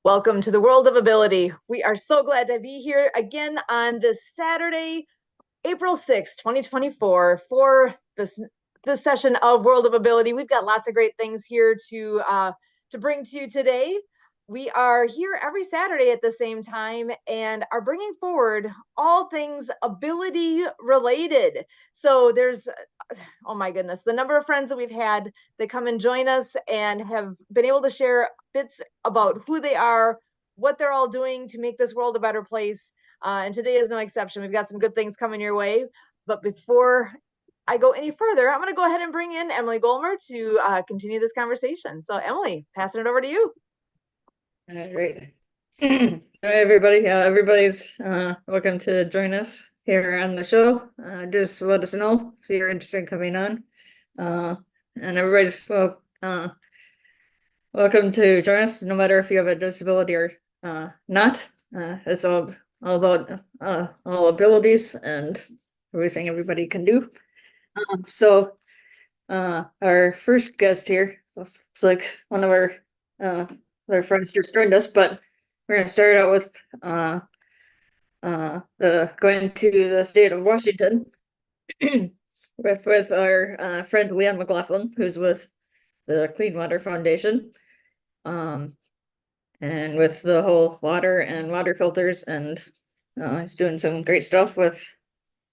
Welcome to the World of Ability. We are so glad to be here again on this Saturday, April 6th, 2024, for this session of World of Ability. We've got lots of great things here to bring to you today. We are here every Saturday at the same time and are bringing forward all things ability related. So there's, oh my goodness, the number of friends that we've had that come and join us and have been able to share bits about who they are, what they're all doing to make this world a better place. And today is no exception. We've got some good things coming your way. But before I go any further, I'm going to go ahead and bring in Emily Golmer to continue this conversation. So, Emily, passing it over to you. All right. Hi, everybody. Everybody's welcome to join us here on the show. Just let us know if you're interested in coming on. And everybody's welcome to join us, no matter if you have a disability or not. It's all about all abilities and everything everybody can do. So our first guest here looks like one of our friends just joined us, but we're gonna start out with going to the state of Washington with our friend Leon McLaughlin, who's with the Clean Water Foundation, and with the whole water and water filters, and he's doing some great stuff with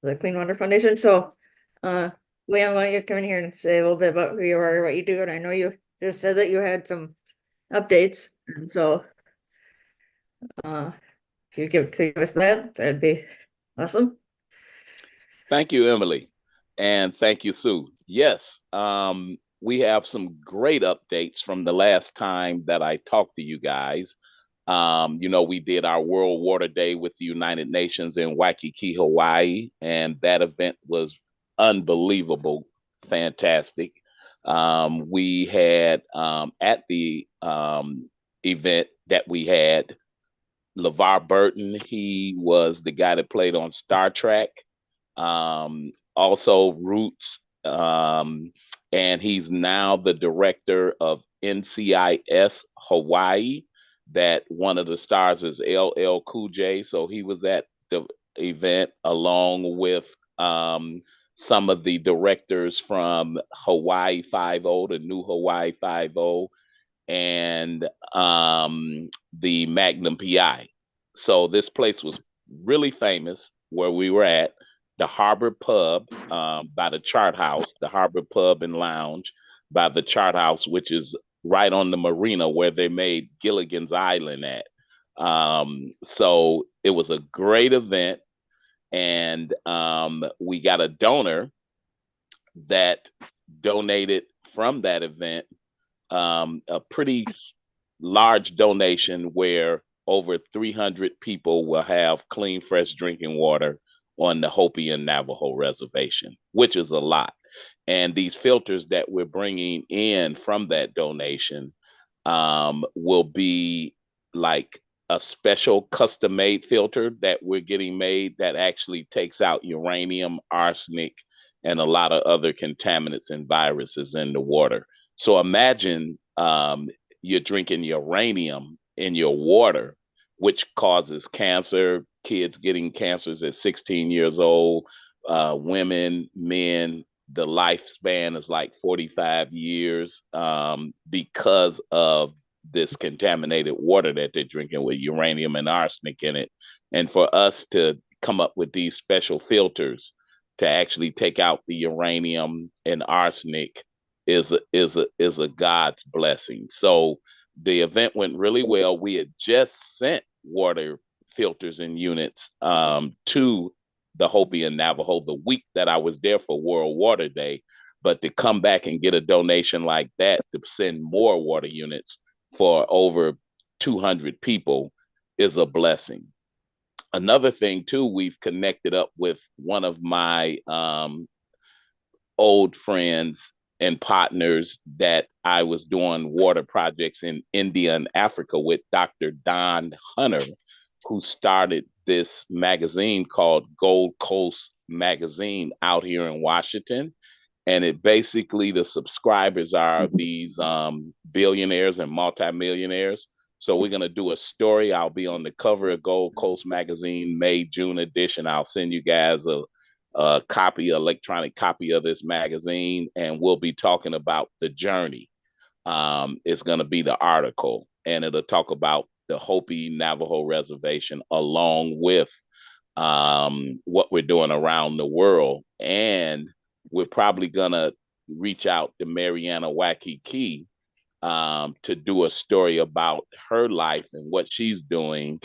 the Clean Water Foundation. So, Leon, why don't you come in here and say a little bit about who you are, what you do? And I know you just said that you had some updates, and so if you could give us that, that'd be awesome. Thank you, Emily. And thank you, Sue. Yes, we have some great updates from the last time that I talked to you guys. We did our World Water Day with the United Nations in Waikiki, Hawaii, and that event was unbelievable, fantastic. We had at the event that we had LeVar Burton. He was the guy that played on Star Trek. Also Roots, and he's now the director of NCIS Hawaii. That one of the stars is LL Cool J, so he was at the event along with some of the directors from Hawaii Five-0, the new Hawaii Five-0, and the Magnum PI. So this place was really famous where we were at, the Harbor Pub by the Chart House, the Harbor Pub and Lounge by the Chart House, which is right on the marina where they made Gilligan's Island at. So it was a great event, and we got a donor that donated from that event a pretty large donation where over 300 people will have clean, fresh drinking water on the Hopi and Navajo reservation, which is a lot. And these filters that we're bringing in from that donation will be like a special custom made filter that we're getting made that actually takes out uranium, arsenic, and a lot of other contaminants and viruses in the water. So imagine you're drinking uranium in your water, which causes cancer, kids getting cancers at 16 years old, women, men, the lifespan is like 45 years because of this contaminated water that they're drinking with uranium and arsenic in it. And for us to come up with these special filters to actually take out the uranium and arsenic is a God's blessing. So the event went really well. We had just sent water filters and units to the Hopi and Navajo the week that I was there for World Water Day. But to come back and get a donation like that to send more water units for over 200 people is a blessing. Another thing too, we've connected up with one of my old friends and partners that I was doing water projects in India and Africa with, Dr. Don Hunter, who started this magazine called Gold Coast Magazine out here in Washington. And it basically, the subscribers are these billionaires and multimillionaires. So we're gonna do a story. I'll be on the cover of Gold Coast Magazine, May, June edition. I'll send you guys a copy, electronic copy of this magazine, and we'll be talking about the journey. It's gonna be the article, and it'll talk about the Hopi Navajo Reservation along with what we're doing around the world. And we're probably gonna reach out to Mariana Waikiki to do a story about her life and what she's doing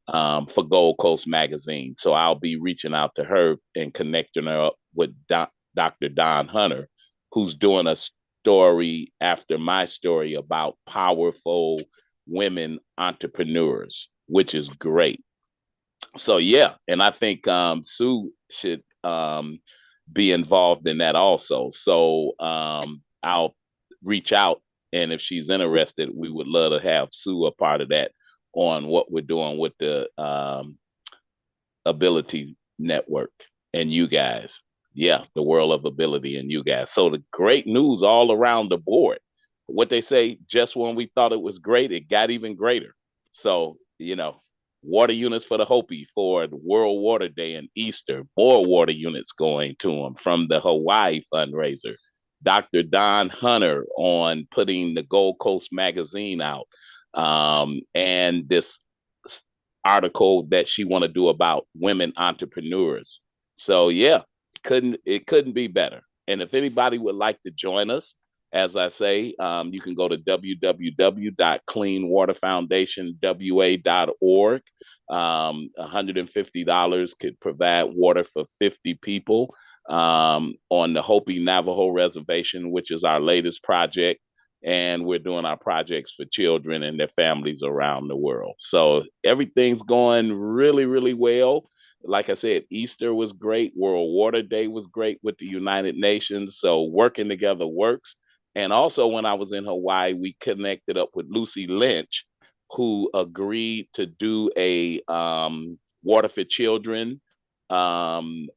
for Gold Coast Magazine. So I'll be reaching out to her and connecting her up with Dr. Don Hunter, who's doing a story after my story about powerful women entrepreneurs, which is great. So yeah, and I think Sue should be involved in that also. So I'll reach out, and if she's interested, we would love to have Sue a part of that on what we're doing with the Ability Network and you guys. Yeah, the world of ability and you guys. So the great news all around the board. What they say, just when we thought it was great, it got even greater. So, water units for the Hopi for the World Water Day and Easter, more water units going to them from the Hawaii fundraiser. Dr. Don Hunter on putting the Gold Coast Magazine out, and this article that she want to do about women entrepreneurs. So yeah, it couldn't be better. And if anybody would like to join us, as I say, you can go to www.cleanwaterfoundationwa.org. $150 could provide water for 50 people on the Hopi Navajo Reservation, which is our latest project. And we're doing our projects for children and their families around the world. So everything's going really, really well. Like I said, Easter was great. World Water Day was great with the United Nations. So working together works. And also when I was in Hawaii, we connected up with Lucy Lynch, who agreed to do a Water for Children album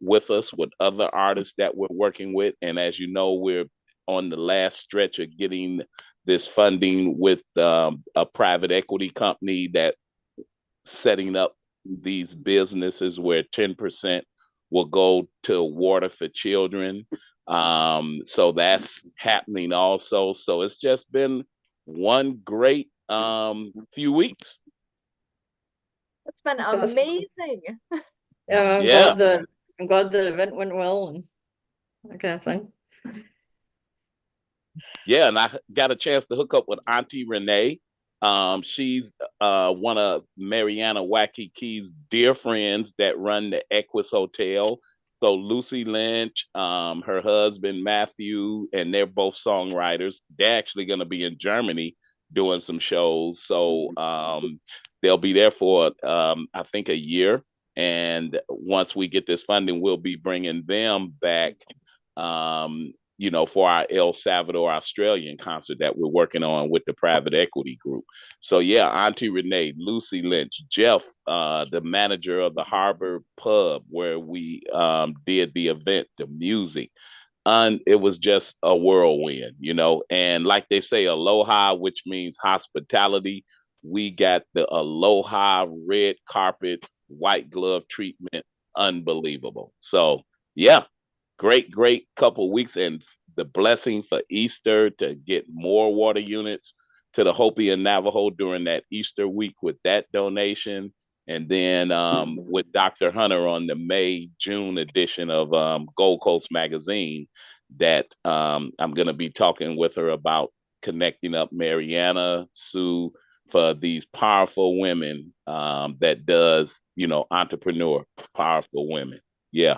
with us, with other artists that we're working with. And as you know, we're on the last stretch of getting this funding with a private equity company that setting up these businesses where 10% will go to Water for Children. So that's happening also. So it's just been one great few weeks. It's been That's awesome. amazing. Yeah, Yeah. I'm glad the event went well and that kind of thing. Yeah, and I got a chance to hook up with Auntie Renee. She's one of Mariana Waikiki's dear friends that run the Equus Hotel. So Lucy Lynch, her husband Matthew, and they're both songwriters. They're actually going to be in Germany doing some shows. So they'll be there for I think a year. And once we get this funding, we'll be bringing them back. For our El Salvador Australian concert that we're working on with the private equity group. So yeah, Auntie Renee, Lucy Lynch, Jeff, the manager of the Harbor Pub where we did the event, the music. And it was just a whirlwind, and like they say, aloha, which means hospitality. We got the aloha red carpet, white glove treatment, unbelievable. So yeah, great couple weeks, and the blessing for Easter to get more water units to the Hopi and Navajo during that Easter week with that donation. And then with Dr. Hunter on the May-June edition of Gold Coast Magazine, that I'm going to be talking with her about connecting up Mariana, Sue, for these powerful women that does, entrepreneur, powerful women. Yeah.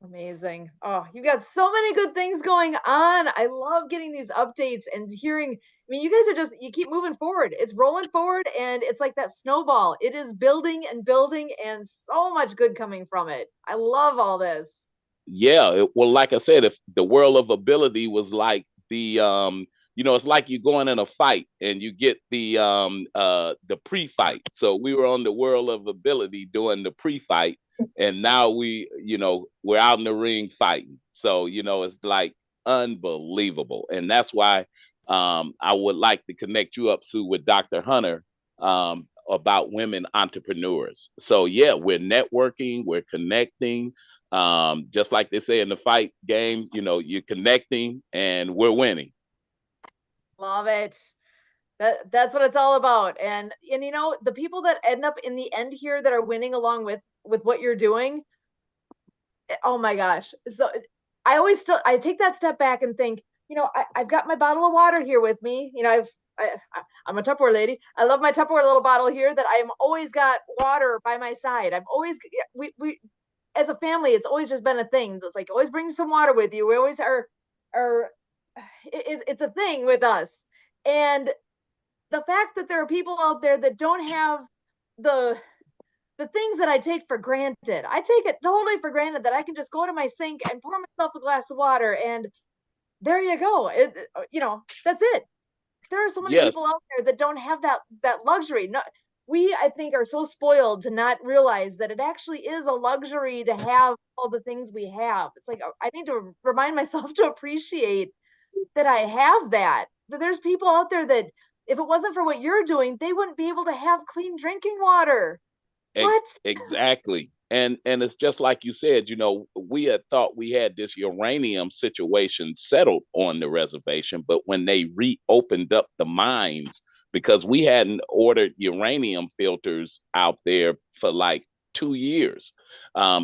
Amazing. Oh, you got so many good things going on. I love getting these updates and hearing. I mean, you guys are you keep moving forward. It's rolling forward and it's like that snowball. It is building and building and so much good coming from it. I love all this. Yeah. Well, like I said, if the world of ability was like it's like you're going in a fight and you get the pre-fight. So we were on the world of ability doing the pre-fight, and now we're out in the ring fighting. So it's like unbelievable. And that's why I would like to connect you up, Sue, with Dr. Hunter about women entrepreneurs. So yeah, we're networking, we're connecting. Just like they say in the fight game, you know, you're connecting and we're winning. Love it. That's what it's all about. And you know, the people that end up in the end here that are winning along with what you're doing, oh my gosh. So I take that step back and think, you know, I've got my bottle of water here with me. You know, I'm a Tupperware lady. I love my Tupperware little bottle here that I'm always got water by my side. I'm always, we as a family, it's always just been a thing. It's like, always bring some water with you. We always are it's a thing with us. And the fact that there are people out there that don't have the things that I take for granted. I take it totally for granted that I can just go to my sink and pour myself a glass of water and there you go. You know, that's it. There are so many Yes, people out there that don't have that luxury. No, we, I think, are so spoiled to not realize that it actually is a luxury to have all the things we have. It's like I need to remind myself to appreciate that I have that. That there's people out there that if it wasn't for what you're doing, they wouldn't be able to have clean drinking water. What? exactly. And it's just like you said, you know, we had thought we had this uranium situation settled on the reservation, but when they reopened up the mines, because we hadn't ordered uranium filters out there for like 2 years,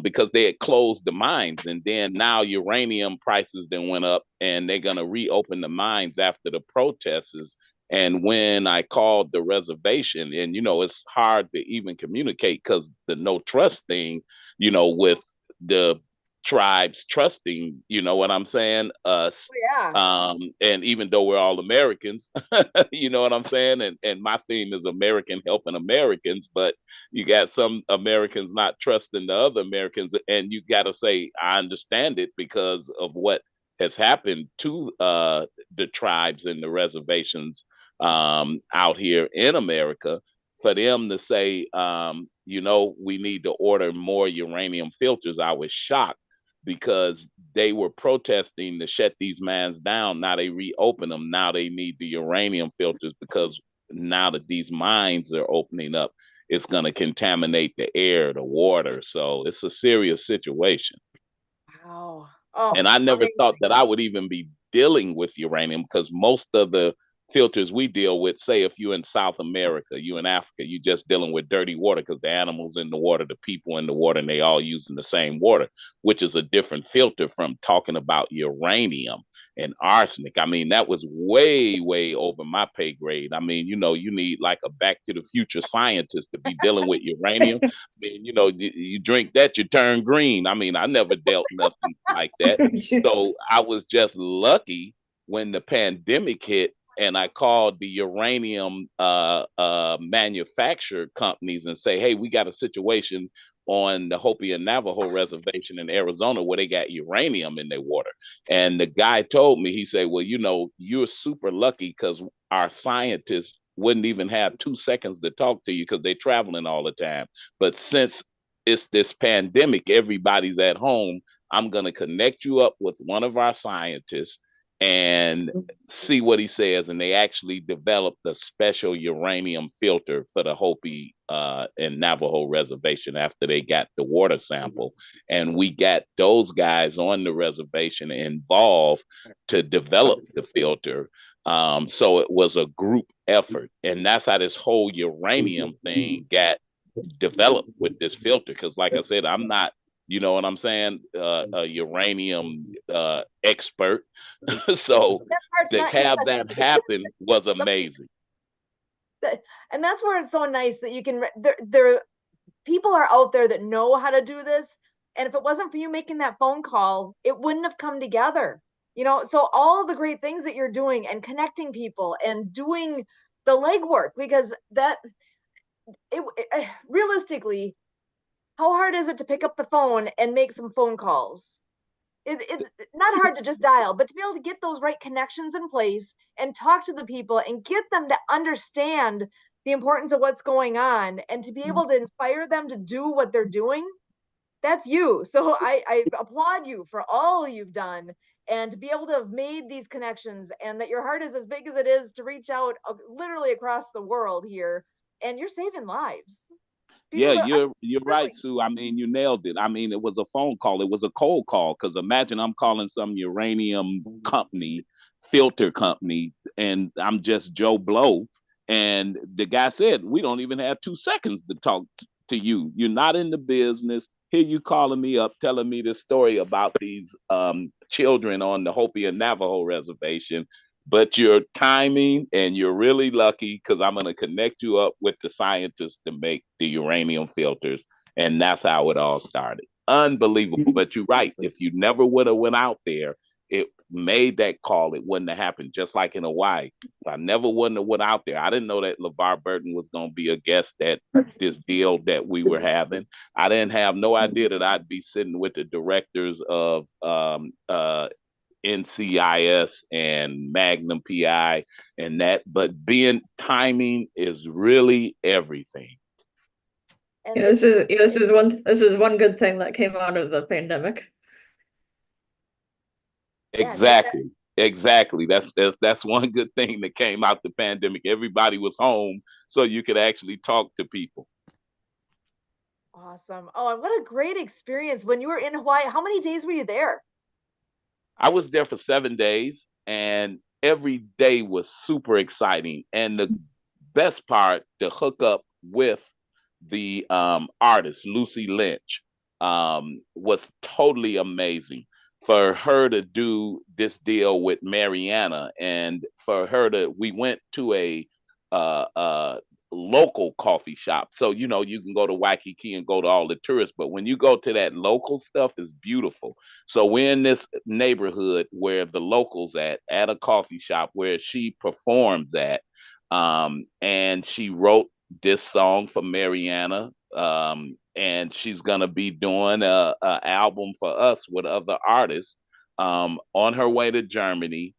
because they had closed the mines, and then now uranium prices then went up, and they're gonna reopen the mines after the protests. And when I called the reservation, and you know, it's hard to even communicate because the no trust thing, you know, with the tribes trusting, you know what I'm saying, us. Yeah. And even though we're all Americans, you know what I'm saying? And my theme is American helping Americans, but you got some Americans not trusting the other Americans, and you got to say, I understand it because of what has happened to the tribes and the reservations out here in America. For them to say, you know, we need to order more uranium filters, I was shocked because they were protesting to shut these mines down. Now they reopen them. Now they need the uranium filters because now that these mines are opening up, it's going to contaminate the air, the water. So it's a serious situation. Wow. Oh, And I never thought amazing. that I would even be dealing with uranium because most of the filters we deal with, say if you're in South America, you in Africa, you just dealing with dirty water because the animals in the water, the people in the water, and they all using the same water, which is a different filter from talking about uranium and arsenic. I mean, that was way, way over my pay grade. I mean, you know, you need like a Back to the Future scientist to be dealing with uranium. I mean, you know, you drink that, you turn green. I mean, I never dealt nothing like that. So I was just lucky when the pandemic hit and I called the uranium manufacturer companies and say, hey, we got a situation on the Hopi and Navajo reservation in Arizona where they got uranium in their water. And the guy told me, he said, well, you know, you're super lucky because our scientists wouldn't even have 2 seconds to talk to you because they're traveling all the time. But since it's this pandemic, everybody's at home, I'm going to connect you up with one of our scientists and see what he says. And they actually developed a special uranium filter for the Hopi and Navajo reservation after they got the water sample. And we got those guys on the reservation involved to develop the filter. So it was a group effort. And that's how this whole uranium thing got developed with this filter. Because, like I said, I'm not, you know what I'm saying, a uranium expert. So That part's to not your have that specialty. happen was amazing. And that's where it's so nice that you can there people are out there that know how to do this, and if it wasn't for you making that phone call, it wouldn't have come together. You know, so all the great things that you're doing and connecting people and doing the legwork, because that realistically, how hard is it to pick up the phone and make some phone calls? It's not hard to just dial, but to be able to get those right connections in place and talk to the people and get them to understand the importance of what's going on and to be able to inspire them to do what they're doing, that's you. So I applaud you for all you've done. and to be able to have made these connections, and that your heart is as big as it is to reach out literally across the world here, and you're saving lives. People Yeah, don't, you're right, really. Sue. I mean, you nailed it. I mean, it was a phone call. It was a cold call. Because imagine I'm calling some uranium company, filter company, and I'm just Joe Blow. And the guy said, "We don't even have 2 seconds to talk to you. You're not in the business. Here you calling me up, telling me this story about these children on the Hopi and Navajo reservation, but your timing and you're really lucky because I'm going to connect you up with the scientists to make the uranium filters." And that's how it all started. Unbelievable. But you're right. If you never would have went out there, it made that call, it wouldn't have happened. Just like in Hawaii, if I never wouldn't have went out there, I didn't know that LeVar Burton was going to be a guest at this deal that we were having. I didn't have no idea that I'd be sitting with the directors of NCIS and Magnum PI and that, but being timing is really everything. And Yeah, this is one good thing that came out of the pandemic. Exactly. Exactly. That's one good thing that came out the pandemic. Everybody was home, so you could actually talk to people. Awesome. Oh, and what a great experience when you were in Hawaii. How many days were you there? I was there for 7 days, and every day was super exciting. And the best part, to hook up with the artist Lucy Lynch, was totally amazing. For her to do this deal with Mariana, and for her to, we went to a uh, uh, local coffee shop. So you can go to Waikiki and go to all the tourists, but when you go to that local stuff, is beautiful. So we're in this neighborhood where the locals at a coffee shop where she performs at, and she wrote this song for Mariana, and she's gonna be doing a album for us with other artists, on her way to Germany.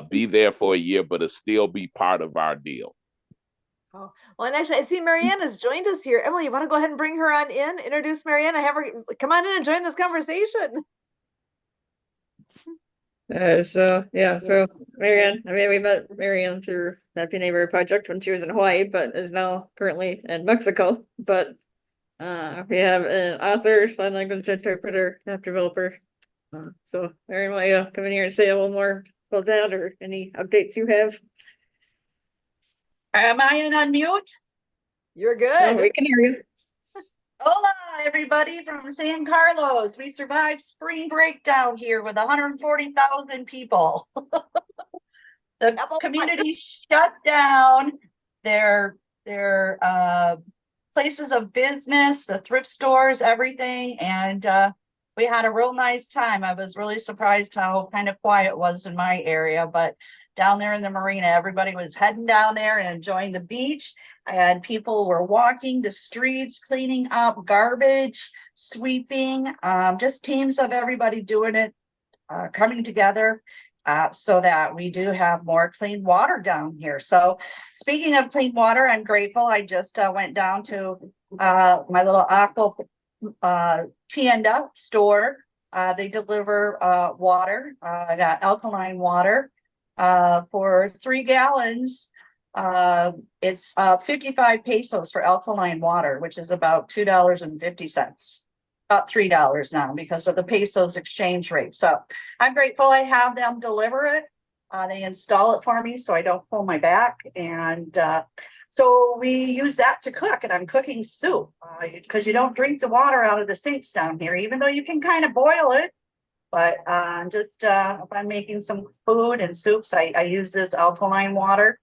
Be there for a year, but it'll still be part of our deal. Oh, well, and actually, I see Mariana's joined us here. Emily, you want to go ahead and bring her on in? Introduce Mariana. Have her come on in and join this conversation. So Marianne, I mean, we met Marianne through Happy Neighbor Project when she was in Hawaii, but is now currently in Mexico. But we have an author, sign language interpreter, app developer. So Marianne, why you come in here and say a little more about that, or any updates you have? Am I in unmute? You're No, good. we can hear you. Hola, everybody from San Carlos. We survived spring break down here with 140,000 people. The That's a lot. community shut down their places of business, the thrift stores, everything, and we had a real nice time. I was really surprised how kind of quiet it was in my area, but down there in the marina, everybody was heading down there and enjoying the beach, and people were walking the streets, cleaning up garbage, sweeping, just teams of everybody doing it, coming together, so that we do have more clean water down here. So speaking of clean water, I'm grateful. I just went down to my little aqua tienda store. They deliver water. I got alkaline water for 3 gallons. It's 55 pesos for alkaline water, which is about $2.50, about $3 now because of the pesos exchange rate. So I'm grateful I have them deliver it. They install it for me so I don't pull my back, and so we use that to cook, and I'm cooking soup because you don't drink the water out of the sinks down here, even though you can kind of boil it. But just if I'm making some food and soups, I use this alkaline water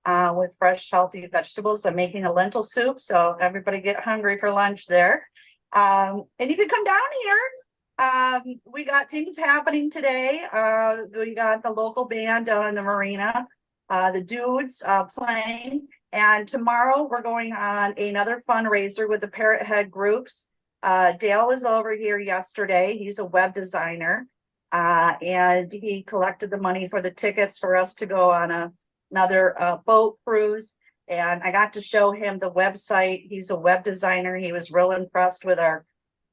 with fresh, healthy vegetables. I'm making a lentil soup, so everybody get hungry for lunch there. And you can come down here. We got things happening today. We got the local band down in the marina, the dudes playing. And tomorrow we're going on another fundraiser with the Parrot Head groups. Dale was over here yesterday. He's a web designer, and he collected the money for the tickets for us to go on another boat cruise. And I got to show him the website. He's a web designer. He was real impressed with our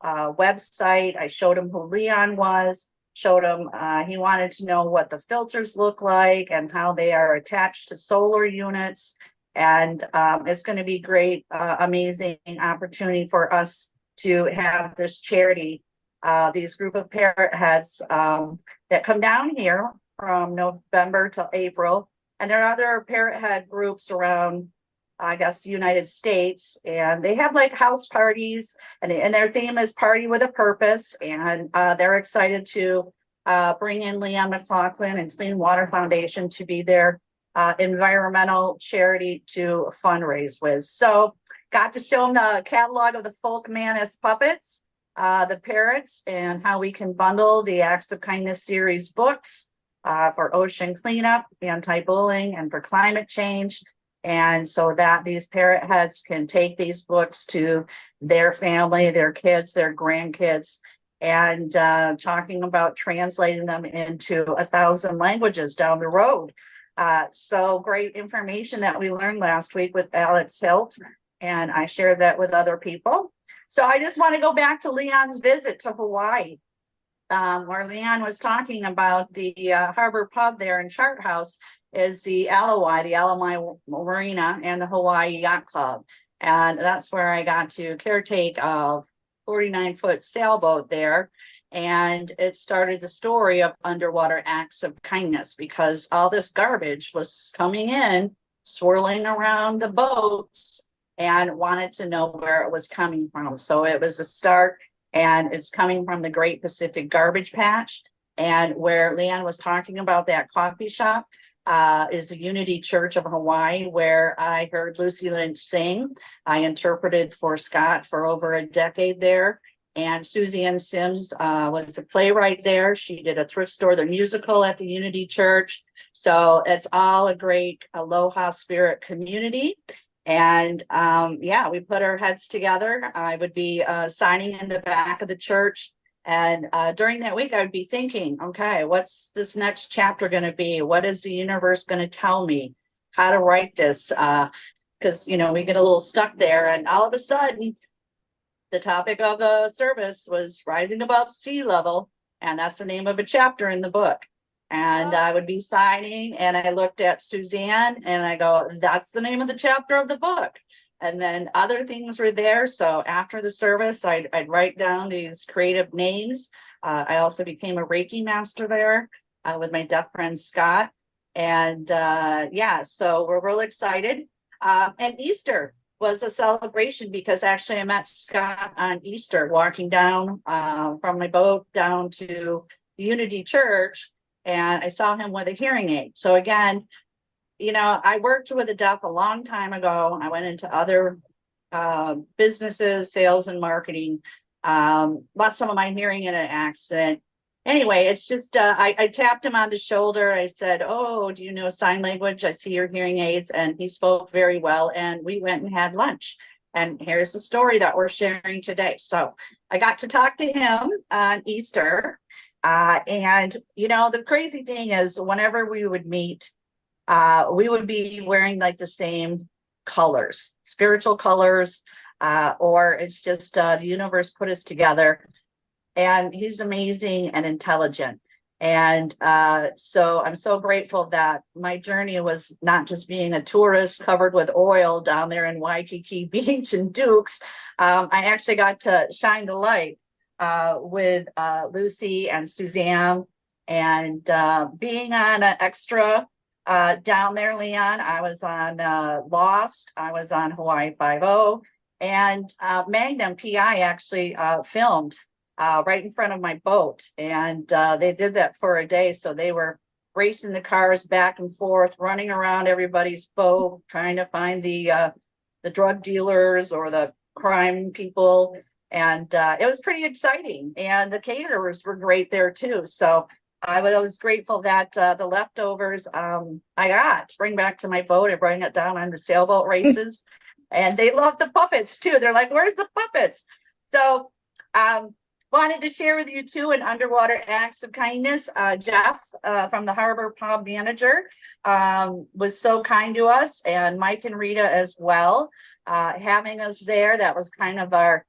website. I showed him who Leon was. showed him, he wanted to know what the filters look like and how they are attached to solar units. And it's going to be great, amazing opportunity for us to have this charity, these group of parrot heads that come down here from November to April. And there are other parrot head groups around, I guess, the United States, and they have like house parties, and their theme is Party with a Purpose. And they're excited to bring in Leon McLaughlin and Clean Water Foundation to be their environmental charity to fundraise with. So got to show them the catalog of the Folk Manus puppets, the parrots, and how we can bundle the Acts of Kindness series books for ocean cleanup, anti-bullying, and for climate change. And so that these parrot heads can take these books to their family, their kids, their grandkids, and talking about translating them into 1,000 languages down the road. So great information that we learned last week with Alex Hilt, and I shared that with other people. So I just want to go back to Leon's visit to Hawaii, where Leon was talking about the harbor pub there in Chart House is the Alawai Marina, and the Hawaii Yacht Club. And that's where I got to caretake a 49-foot sailboat there. And it started the story of underwater acts of kindness, because all this garbage was coming in, swirling around the boats, and wanted to know where it was coming from. So it was a start, and it's coming from the Great Pacific Garbage Patch. And where Leon was talking about that coffee shop is the Unity Church of Hawaii, where I heard Lucy Lynch sing. I interpreted for Scott for over a decade there. And Susie Ann Sims was the playwright there. She did a thrift store, the musical at the Unity Church. So it's all a great aloha spirit community. And yeah, we put our heads together. I would be signing in the back of the church. And during that week, I would be thinking, okay, what's this next chapter going to be? What is the universe going to tell me? How to write this? Because, you know, we get a little stuck there. And all of a sudden, the topic of the service was rising above sea level. And that's the name of a chapter in the book. And I would be signing, and I looked at Suzanne and I go, that's the name of the chapter of the book. And then other things were there. So after the service, I'd write down these creative names. I also became a Reiki master there with my deaf friend Scott. And yeah, so we're real excited. And Easter was a celebration, because actually I met Scott on Easter walking down from my boat down to Unity Church, and I saw him with a hearing aid. So again, you know, I worked with the deaf a long time ago. I went into other businesses, sales and marketing, lost some of my hearing in an accident. Anyway, it's just, I tapped him on the shoulder. I said, oh, do you know sign language? I see your hearing aids. And he spoke very well. And we went and had lunch. And here's the story that we're sharing today. So I got to talk to him on Easter. And, you know, the crazy thing is, whenever we would meet, we would be wearing like the same colors, spiritual colors, or it's just the universe put us together. And he's amazing and intelligent. And so I'm so grateful that my journey was not just being a tourist covered with oil down there in Waikiki Beach and Dukes. I actually got to shine the light with Lucy and Suzanne, and being on an extra down there, Leon. I was on Lost. I was on Hawaii Five-0, and Magnum PI actually filmed right in front of my boat, and they did that for a day. So they were racing the cars back and forth, running around everybody's boat, trying to find the drug dealers or the crime people. And it was pretty exciting. And the caterers were great there too. So I was grateful that the leftovers I got to bring back to my boat. I bring it down on the sailboat races. And they love the puppets too. They're like, where's the puppets? So wanted to share with you too an underwater acts of kindness. Jeff from the Harbor Pub manager was so kind to us, and Mike and Rita as well, having us there. That was kind of our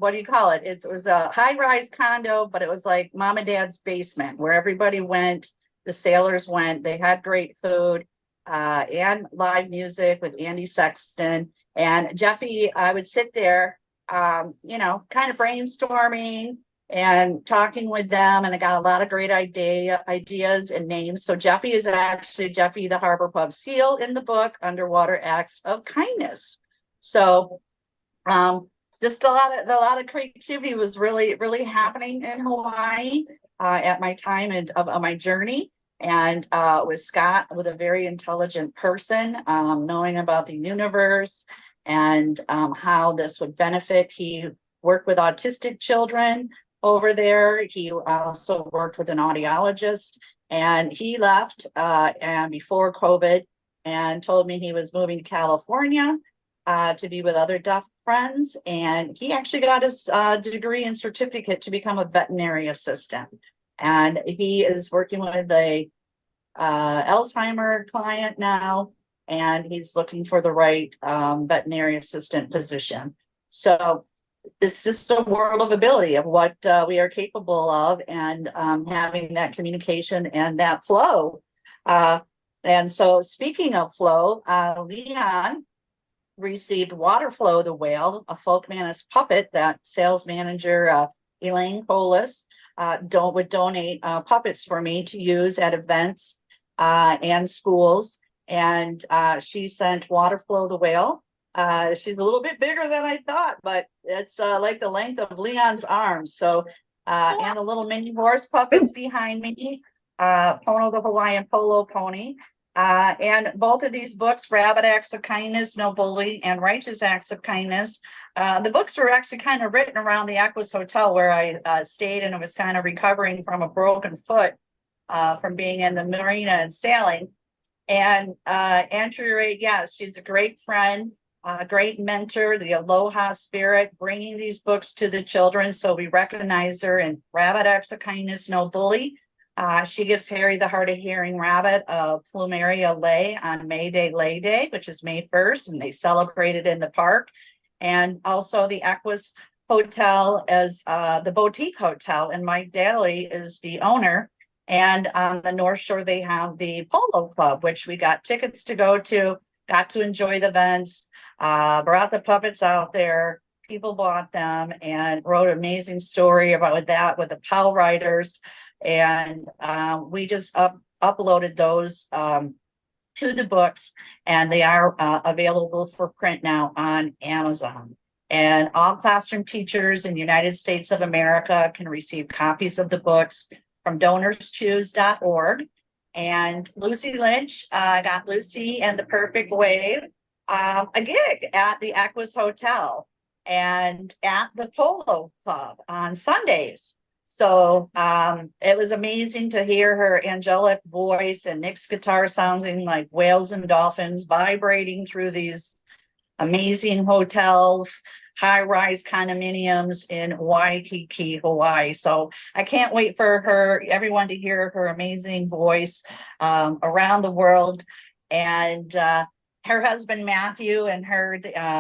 what do you call it? It was a high-rise condo, but it was like mom and dad's basement where everybody went. The sailors went. They had great food and live music with Andy Sexton and Jeffy. I would sit there, you know, kind of brainstorming and talking with them, and I got a lot of great ideas and names. So Jeffy is actually Jeffy the Harbor Pub Seal in the book, Underwater Acts of Kindness. So just a lot of creativity was really happening in Hawaii at my time and of my journey. And with Scott, with a very intelligent person, knowing about the universe and how this would benefit. He worked with autistic children over there. He also worked with an audiologist, and he left and before COVID and told me he was moving to California to be with other deaf friends. And he actually got his degree and certificate to become a veterinary assistant. And he is working with a Alzheimer client now, and he's looking for the right veterinary assistant position. So it's just a world of ability of what we are capable of, and having that communication and that flow. And so speaking of flow, Leon received Waterflow the Whale, a Folkmanis puppet that sales manager Elaine Polis would donate puppets for me to use at events and schools. And she sent Waterflow the Whale. She's a little bit bigger than I thought, but it's like the length of Leon's arms. So and a little mini horse puppets behind me, Pono the Hawaiian Polo Pony. And both of these books, Rabbit Acts of Kindness, No Bully, and Righteous Acts of Kindness, the books were actually kind of written around the Aquas Hotel where I stayed, and I was kind of recovering from a broken foot from being in the marina and sailing. And Andrea Ray, yes, she's a great friend, a great mentor, the Aloha spirit, bringing these books to the children. So we recognize her in Rabbit Acts of Kindness, No Bully. She gives Harry the hard of hearing rabbit a plumeria lay on May Day Lay Day, which is May 1st, and they celebrate it in the park. And also the Aquas Hotel as the boutique hotel, and Mike Daly is the owner. And on the North Shore, they have the Polo Club, which we got tickets to go to, got to enjoy the events, brought the puppets out there. People bought them and wrote an amazing story about that with the POW writers. And we just uploaded those to the books, and they are available for print now on Amazon. And all classroom teachers in the United States of America can receive copies of the books from donorschoose.org. And Lucy Lynch got Lucy and the Perfect Wave a gig at the Aquas Hotel and at the Polo Club on Sundays. So it was amazing to hear her angelic voice and Nick's guitar sounding like whales and dolphins vibrating through these amazing hotels, high-rise condominiums in Waikiki, Hawaii. So I can't wait for everyone to hear her amazing voice around the world. And her husband Matthew and her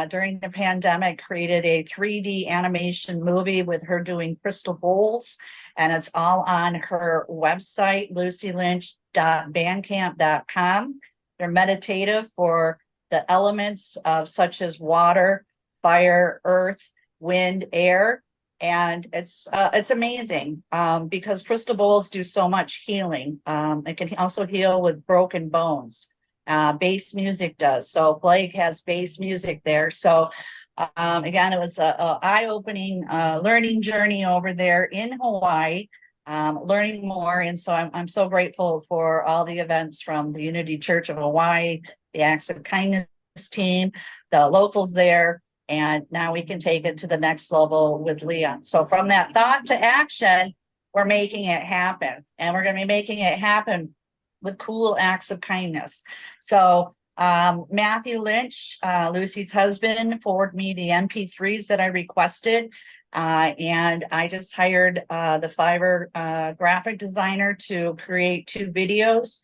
during the pandemic created a 3D animation movie with her doing crystal bowls, and it's all on her website, lucylynch.bandcamp.com. They're meditative for the elements of such as water, fire, earth, wind, air, and it's amazing because crystal bowls do so much healing. It can also heal with broken bones. Bass music does. So Blake has bass music there. So again, it was a eye-opening learning journey over there in Hawaii, learning more. And so I'm so grateful for all the events from the Unity Church of Hawaii, the Acts of Kindness team, the locals there, and now we can take it to the next level with Leon. So from that thought to action, we're making it happen, and we're going to be making it happen with cool acts of kindness. So Matthew Lynch, Lucy's husband, forwarded me the MP3s that I requested. And I just hired the Fiverr graphic designer to create 2 videos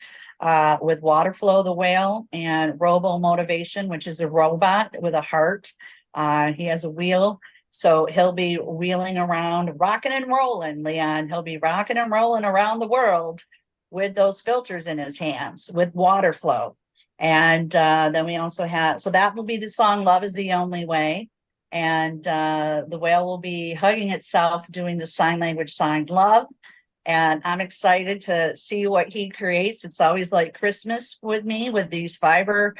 with Waterflow the Whale and Robo Motivation, which is a robot with a heart. He has a wheel So he'll be wheeling around, rocking and rolling, Leon. He'll be rocking and rolling around the world with those filters in his hands with water flow. And then we also have, so that will be the song Love is the Only Way. And the whale will be hugging itself, doing the sign language sign love. And I'm excited to see what he creates. It's always like Christmas with me with these fiber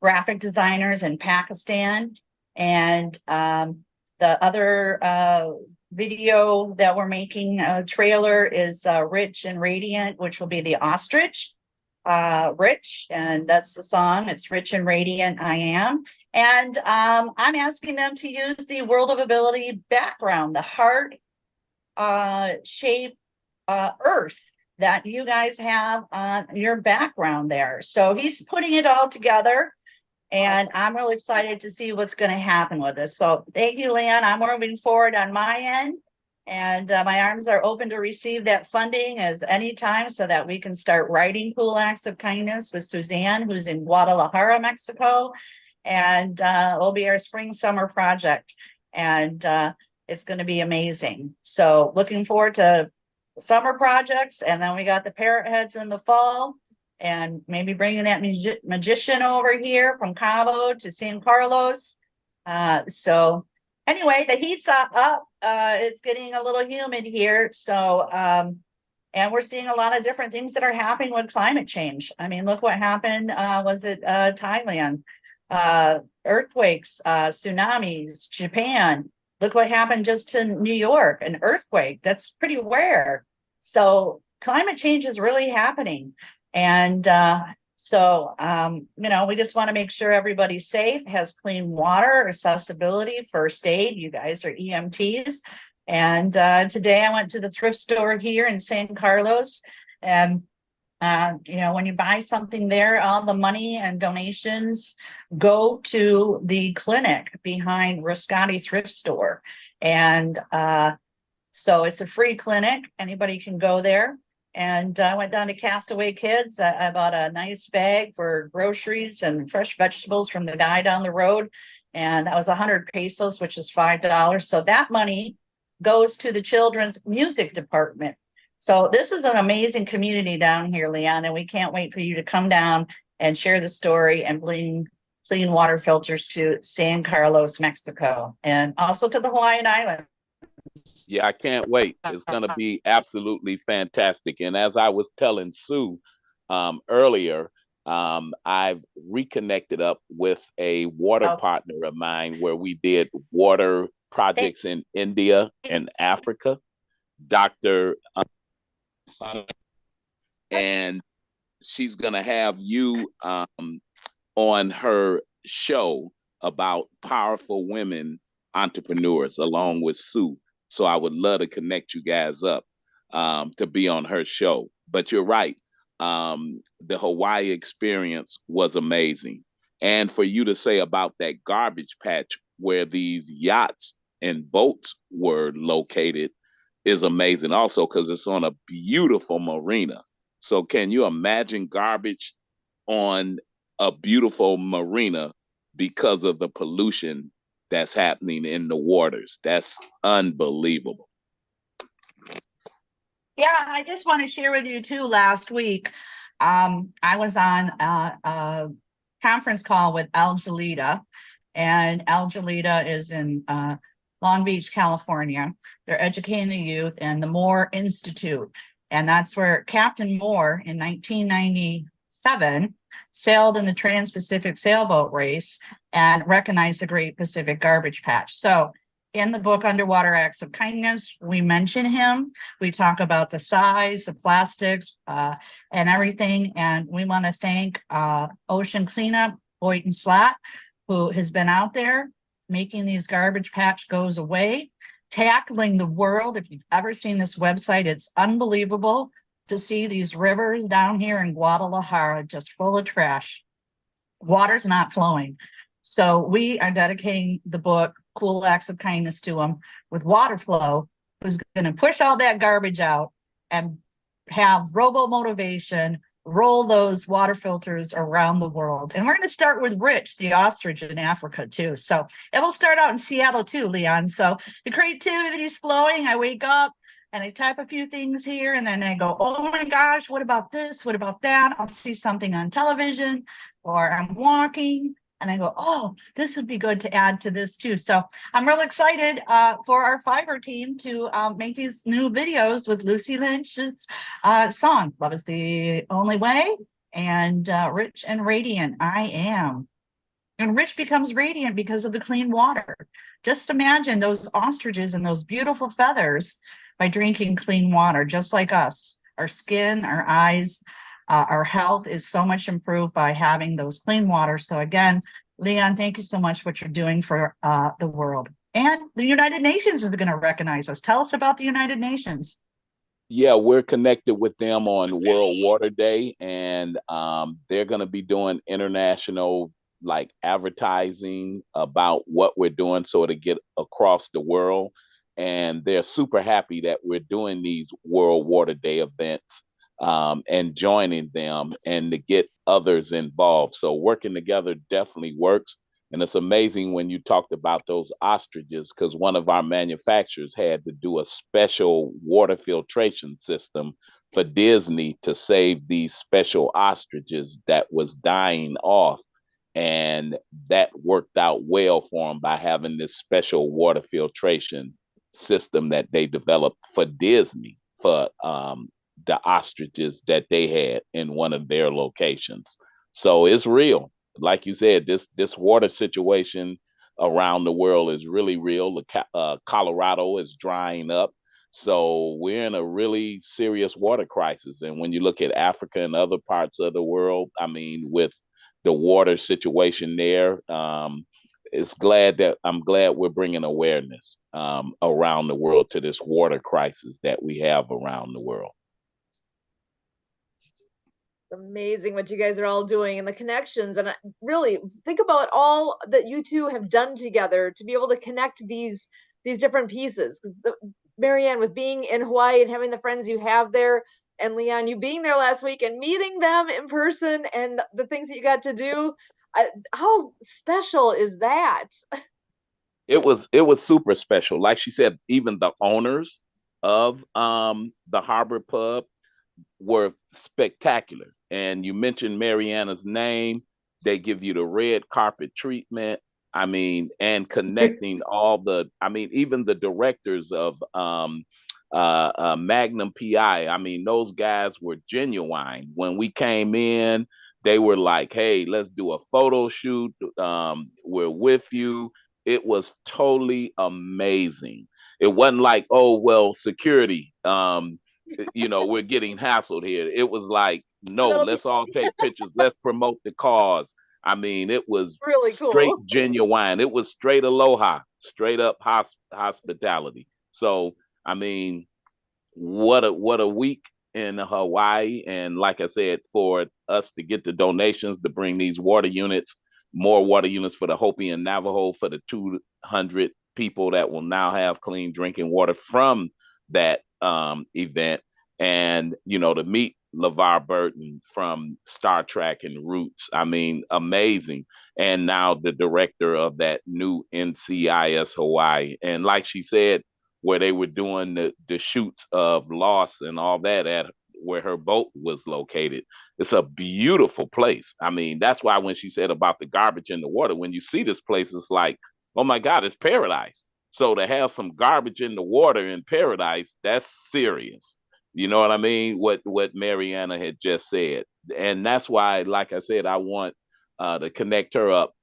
graphic designers in Pakistan. And the other video that we're making, a trailer, is Rich and Radiant, which will be the ostrich. Rich, and that's the song. It's Rich and Radiant, I Am. And I'm asking them to use the World of Ability background, the heart shape earth that you guys have on your background there. So he's putting it all together, and I'm really excited to see what's going to happen with this. So thank you, Leon. I'm moving forward on my end, and my arms are open to receive that funding as anytime so that we can start writing Cool Acts of Kindness with Suzanne, who's in Guadalajara, Mexico. And it'll be our spring summer project, and it's going to be amazing. So looking forward to summer projects, and then we got the parrot heads in the fall, and maybe bringing that magician over here from Cabo to San Carlos. So anyway, the heat's up. It's getting a little humid here. So, and we're seeing a lot of different things that are happening with climate change. I mean, look what happened. Was it Thailand? Earthquakes, tsunamis, Japan. Look what happened just to New York, an earthquake. That's pretty rare. So climate change is really happening. And we just want to make sure everybody's safe, has clean water, accessibility, first aid. You guys are EMTs. And today I went to the thrift store here in San Carlos, and when you buy something there, all the money and donations go to the clinic behind Rascati Thrift Store. And so it's a free clinic. Anybody can go there. And I went down to Castaway Kids. I bought a nice bag for groceries and fresh vegetables from the guy down the road. And that was 100 pesos, which is $5. So that money goes to the children's music department. So this is an amazing community down here, Leon, and we can't wait for you to come down and share the story and bring clean water filters to San Carlos, Mexico, and also to the Hawaiian Islands. Yeah, I can't wait. It's going to be absolutely fantastic. And as I was telling Sue earlier, I've reconnected up with a water partner of mine where we did water projects in India and Africa. Dr. And she's going to have you on her show about powerful women entrepreneurs along with Sue. So I would love to connect you guys up to be on her show. But you're right. The Hawaii experience was amazing. And for you to say about that garbage patch where these yachts and boats were located is amazing also, because it's on a beautiful marina. So can you imagine garbage on a beautiful marina because of the pollution that's happening in the waters? That's unbelievable. Yeah, I just want to share with you too, last week, I was on a conference call with Al Jalita, and Al Jalita is in Long Beach, California. They're educating the youth, and the Moore Institute. And that's where Captain Moore in 1997 sailed in the Trans-Pacific sailboat race and recognized the Great Pacific Garbage Patch. So in the book, Underwater Acts of Kindness, we mention him. We talk about the size, the plastics, and everything. And we want to thank Ocean Cleanup, Boynton Slat, who has been out there making these garbage patch goes away, tackling the world. If you've ever seen this website, it's unbelievable to see these rivers down here in Guadalajara just full of trash. Water's not flowing. So we are dedicating the book, Cool Acts of Kindness, to them with Water Flow, who's going to push all that garbage out and have robo motivation roll those water filters around the world. And we're going to start with Rich, the ostrich in Africa, too. So it will start out in Seattle, too, Leon. So the creativity is flowing. I wake up and I type a few things here, and then I go, oh my gosh, what about this? What about that? I'll see something on television, or I'm walking and I go, oh, this would be good to add to this too. So I'm real excited for our Fiverr team to make these new videos with Lucy Lynch's song, Love is the Only Way, and Rich and Radiant, I Am. And Rich becomes radiant because of the clean water. Just imagine those ostriches and those beautiful feathers by drinking clean water, just like us. Our skin, our eyes, our health is so much improved by having those clean water. So again, Leon, thank you so much for what you're doing for the world. And the United Nations is going to recognize us. Tell us about the United Nations. Yeah, we're connected with them on World Water Day, and they're going to be doing international like advertising about what we're doing so to get across the world. And they're super happy that we're doing these World Water Day events and joining them and to get others involved. So working together definitely works. And it's amazing when you talked about those ostriches, because one of our manufacturers had to do a special water filtration system for Disney to save these special ostriches that was dying off. And that worked out well for them by having this special water filtration system that they developed for Disney for the ostriches that they had in one of their locations. So it's real. Like you said, this water situation around the world is really real. Colorado is drying up. So we're in a really serious water crisis. And when you look at Africa and other parts of the world, I mean, with the water situation there, I'm glad we're bringing awareness around the world to this water crisis that we have around the world. Amazing what you guys are all doing and the connections, and really think about all that you two have done together to be able to connect these different pieces. Because Marianne, with being in Hawaii and having the friends you have there, and Leon, you being there last week and meeting them in person and the things that you got to do, how special is that? It was super special. Like she said, even the owners of the Harbor Pub were spectacular. And you mentioned Mariana's name. They give you the red carpet treatment. I mean, and connecting even the directors of Magnum PI. I mean, those guys were genuine. When we came in, they were like, hey, let's do a photo shoot. We're with you. It was totally amazing. It wasn't like, oh, well, security, we're getting hassled here. It was like, no, let's all take pictures. Let's promote the cause. I mean, it was really straight cool. genuine. It was straight aloha, straight up hospitality. So, I mean, what a week in Hawaii. And like I said, for us to get the donations to bring these more water units for the Hopi and Navajo, for the 200 people that will now have clean drinking water from that event, and to meet LeVar Burton from Star Trek and Roots. I mean, amazing. And now the director of that new NCIS Hawaii. And like she said, where they were doing the shoots of Lost and all that at where her boat was located. It's a beautiful place. I mean, that's why when she said about the garbage in the water, when you see this place, it's like, oh my God, it's paradise. So to have some garbage in the water in paradise, that's serious. You know what I mean? What Mariana had just said. And that's why, like I said, I want to connect her up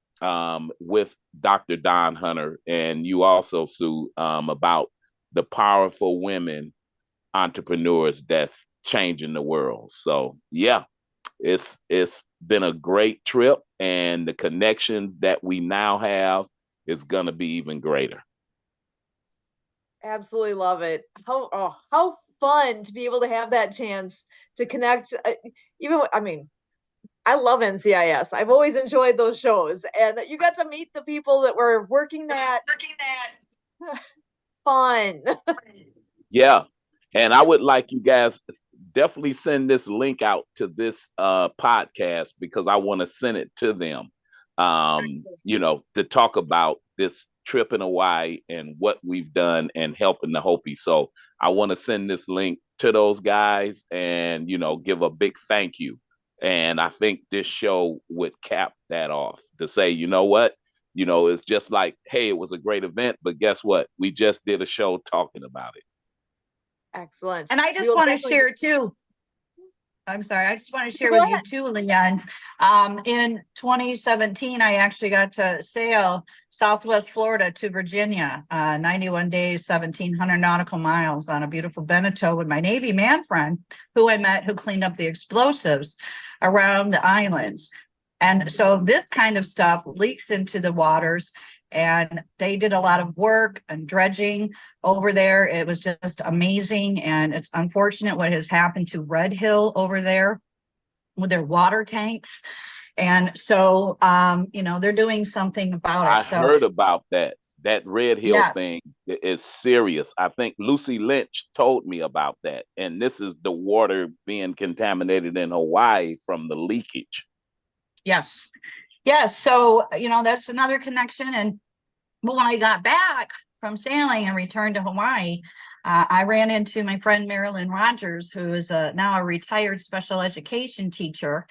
with Dr. Don Hunter, and you also, Sue, about the powerful women entrepreneurs that's changing the world. So yeah, it's been a great trip, and the connections that we now have is going to be even greater. Absolutely love it. How fun to be able to have that chance to connect. I love NCIS. I've always enjoyed those shows, and that you got to meet the people that were working that. Fun. Yeah. And I would like you guys definitely send this link out to this podcast because I want to send it to them. To talk about this trip in Hawaii and what we've done and helping the Hopi. So I want to send this link to those guys and, give a big thank you. And I think this show would cap that off to say, you know what? It's just like, hey, it was a great event, but guess what? We just did a show talking about it. Excellent. And I We just will want to definitely- share too. I'm sorry, I just want to share Go with ahead. you too, Leon. In 2017, I actually got to sail Southwest Florida to Virginia, 91 days, 1,700 nautical miles on a beautiful Beneteau with my Navy man friend who I met, who cleaned up the explosives around the islands. And so this kind of stuff leaks into the waters, and they did a lot of work and dredging over there. It was just amazing. And it's unfortunate what has happened to Red Hill over there with their water tanks. And so, they're doing something about I it. So heard about that. That Red Hill Yes. thing is serious. I think Lucy Lynch told me about that. And this is the water being contaminated in Hawaii from the leakage. yes. Yes. So, that's another connection. But when I got back from sailing and returned to Hawaii, I ran into my friend Marilyn Rogers, who is now a retired special education teacher.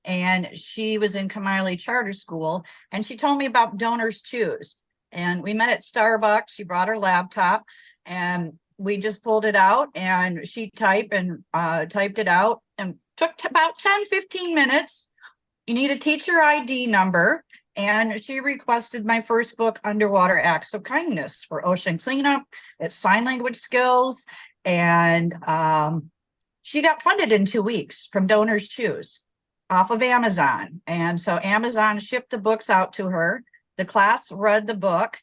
And she was in Kamali Charter School. And she told me about Donors Choose. And we met at Starbucks. She brought her laptop and we just pulled it out, and she typed it out, and took about 10-15 minutes. You need a teacher ID number. And she requested my first book, Underwater Acts of Kindness for Ocean Cleanup. It's sign language skills. And she got funded in 2 weeks from Donors Choose off of Amazon. And so Amazon shipped the books out to her. The class read the book,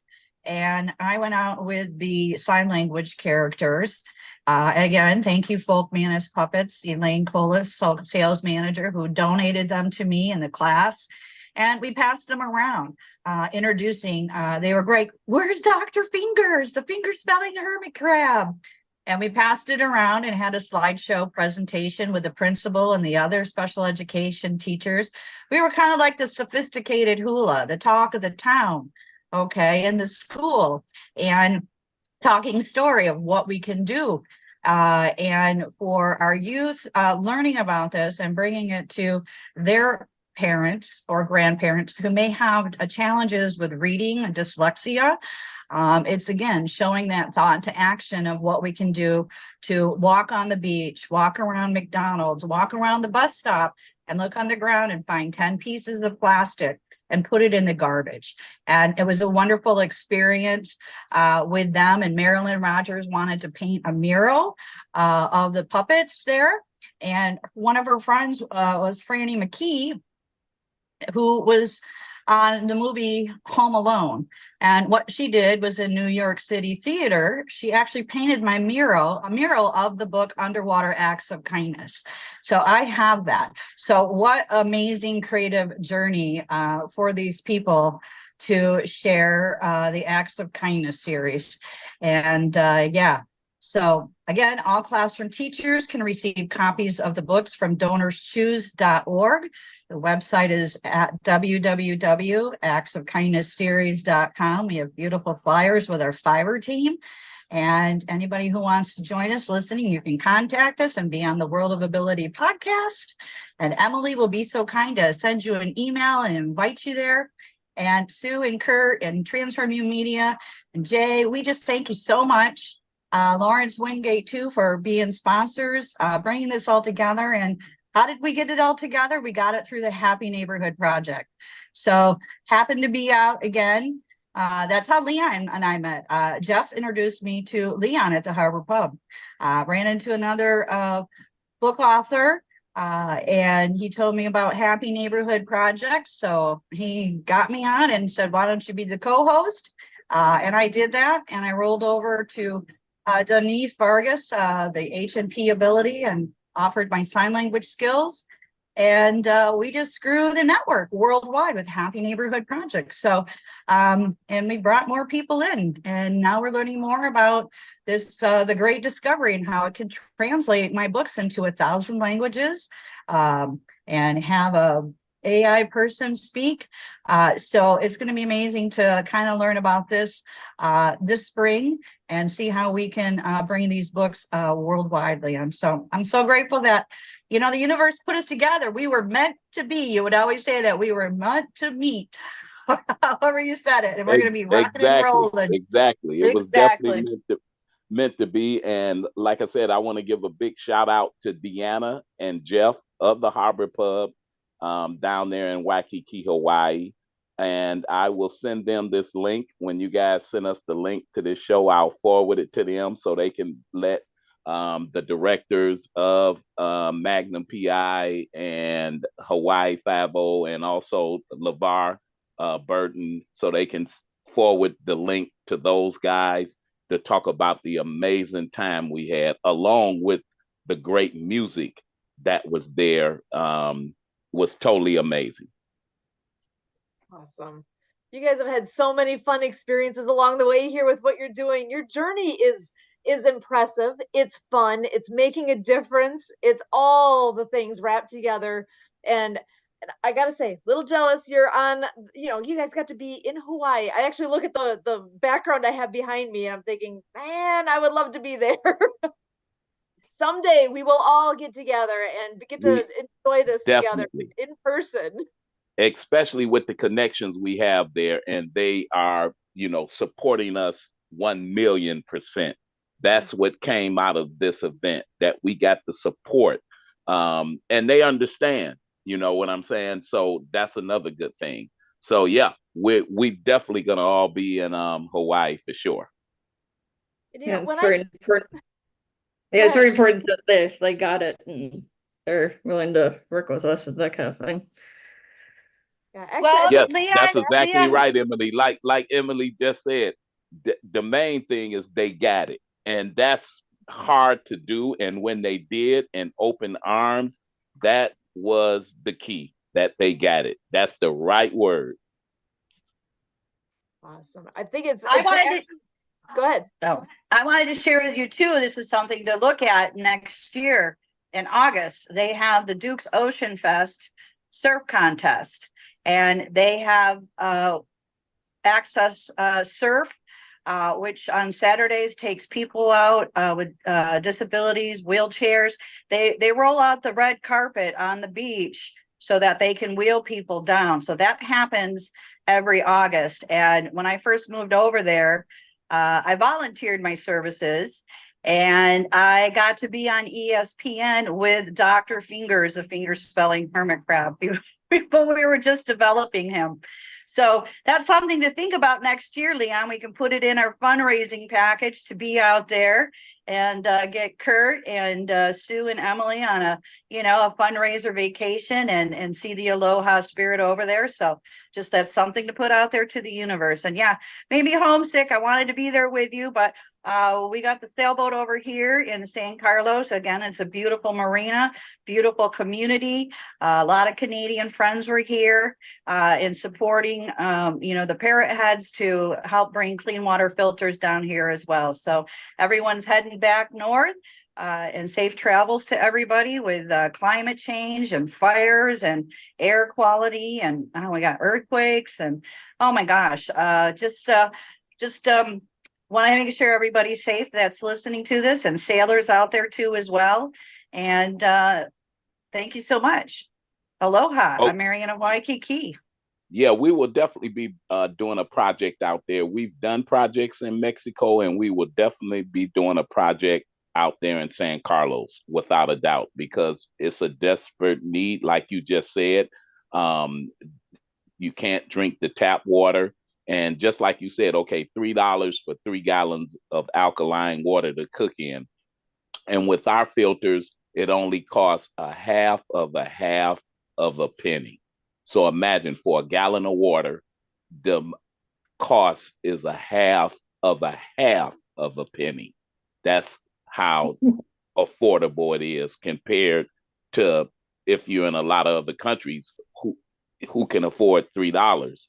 and I went out with the sign language characters. Again, thank you, Folk Manus Puppets, Elaine Colas, sales manager, who donated them to me in the class. And we passed them around, introducing, they were great. Where's Dr. Fingers? The finger spelling hermit crab. And we passed it around and had a slideshow presentation with the principal and the other special education teachers. We were kind of like the sophisticated hula, the talk of the town, in the school, and talking story of what we can do. And for our youth, learning about this and bringing it to their parents or grandparents who may have challenges with reading and dyslexia. It's again showing that thought to action of what we can do to walk on the beach, walk around McDonald's, walk around the bus stop, and look on the ground and find 10 pieces of plastic and put it in the garbage. And it was a wonderful experience with them. And Marilyn Rogers wanted to paint a mural of the puppets there. And one of her friends was Franny McKee, who was on the movie Home Alone. And what she did was in New York City theater, she actually painted a mural of the book Underwater Acts of Kindness. So I have that. So what amazing creative journey for these people to share the Acts of Kindness series. And so again, all classroom teachers can receive copies of the books from donorschoose.org. The website is at www.actsofkindnessseries.com. We have beautiful flyers with our Fiverr team. And anybody who wants to join us listening, you can contact us and be on the World of Ability podcast. And Emily will be so kind to send you an email and invite you there. And Sue and Kurt and Transform You Media and Jay, we just thank you so much. Lawrence Wingate too for being sponsors, bringing this all together. And how did we get it all together? We got it through the Happy Neighborhood Project. So happened to be out again. That's how Leon and I met. Jeff introduced me to Leon at the Harbor Pub. Ran into another book author, and he told me about Happy Neighborhood Project. So he got me on and said, why don't you be the co-host? And I did that, and I rolled over to Denise Vargas, the H&P Ability, and offered my sign language skills. And we just grew the network worldwide with Happy Neighborhood Projects. So, and we brought more people in, and now we're learning more about this, the great discovery, and how it can translate my books into 1,000 languages, and have a AI person speak. So it's going to be amazing to kind of learn about this this spring and see how we can bring these books worldwide, Liam. So I'm so grateful that, you know, the universe put us together. We were meant to be. You would always say that we were meant to meet, however you said it. And we're going to be rocking and rolling. Exactly. It was Exactly. definitely meant to be. And like I said, I want to give a big shout out to Deanna and Jeff of the Harbor Pub down there in Waikiki, Hawaii. And I will send them this link. When you guys send us the link to this show, I'll forward it to them so they can let the directors of Magnum PI and Hawaii 5 and also LeVar Burton, so they can forward the link to those guys to talk about the amazing time we had, along with the great music that was there. Was totally amazing. Awesome. You guys have had so many fun experiences along the way here with what you're doing. Your journey is impressive. It's fun. It's making a difference. It's all the things wrapped together. And I gotta say, little jealous. You're on, you know, you guys got to be in Hawaii. I actually look at the background I have behind me and I'm thinking, man, I would love to be there. Someday we will all get together and get to enjoy this together in person. Especially with the connections we have there, and they are, you know, supporting us 1,000,000%. That's what came out of this event, that we got the support, and they understand, you know what I'm saying? So that's another good thing. So yeah, we definitely gonna all be in Hawaii for sure. Yeah, it's very important. Yeah, it's very important that they got it and they're willing to work with us and that kind of thing. Yeah, actually, well, yes, Leon, that's exactly Leon, right, Emily. Like Emily just said, the main thing is they got it, and that's hard to do. And when they did, and open arms, that was the key. That they got it. That's the right word. Awesome. I think it's I wanted actually, go ahead. No, I wanted to share with you too. This is something to look at next year in August. They have the Duke's Ocean Fest surf contest, and they have access surf, which on Saturdays takes people out with disabilities, wheelchairs. They roll out the red carpet on the beach so that they can wheel people down. So that happens every August. And when I first moved over there, I volunteered my services, and I got to be on ESPN with Dr. Fingers, the finger spelling hermit crab, before we were just developing him. So that's something to think about next year, Leon. We can put it in our fundraising package to be out there and get Kurt and Sue and Emily on a fundraiser vacation and see the Aloha spirit over there. So just that's something to put out there to the universe. And yeah, maybe homesick. I wanted to be there with you, but we got the sailboat over here in San Carlos. Again, it's a beautiful marina, beautiful community. A lot of Canadian friends were here in supporting, the Parrot Heads to help bring clean water filters down here as well. So everyone's heading back north. And safe travels to everybody with climate change and fires and air quality, and we got earthquakes, and oh my gosh, just want to make sure everybody's safe that's listening to this, and sailors out there too as well. And thank you so much. Aloha. I'm Mariana Waikiki. Yeah, we will definitely be doing a project out there. We've done projects in Mexico, and we will definitely be doing a project out there in San Carlos, without a doubt, because it's a desperate need. Like you just said, you can't drink the tap water. And just like you said, okay, $3 for 3 gallons of alkaline water to cook in. And with our filters, it only costs a half of a penny. So imagine, for a gallon of water, the cost is a half of a penny. That's how affordable it is compared to if you're in a lot of other countries who can afford $3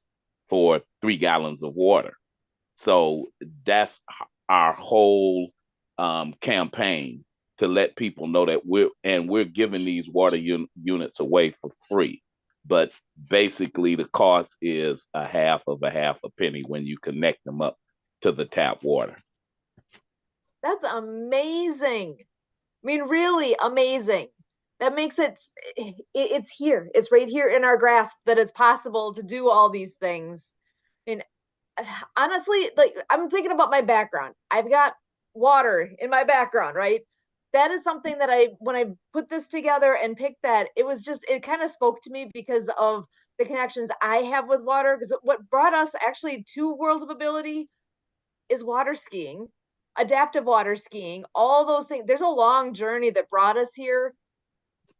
for 3 gallons of water. So that's our whole campaign, to let people know that we're giving these water units away for free. But basically the cost is a half a penny when you connect them up to the tap water. That's amazing. I mean, really amazing. That makes it's here. It's right here in our grasp that it's possible to do all these things. I mean, honestly, like, I'm thinking about my background. I've got water in my background, right? That is something that when I put this together and picked that, it kind of spoke to me because of the connections I have with water. Because what brought us actually to World of Ability is water skiing, adaptive water skiing, all those things. There's a long journey that brought us here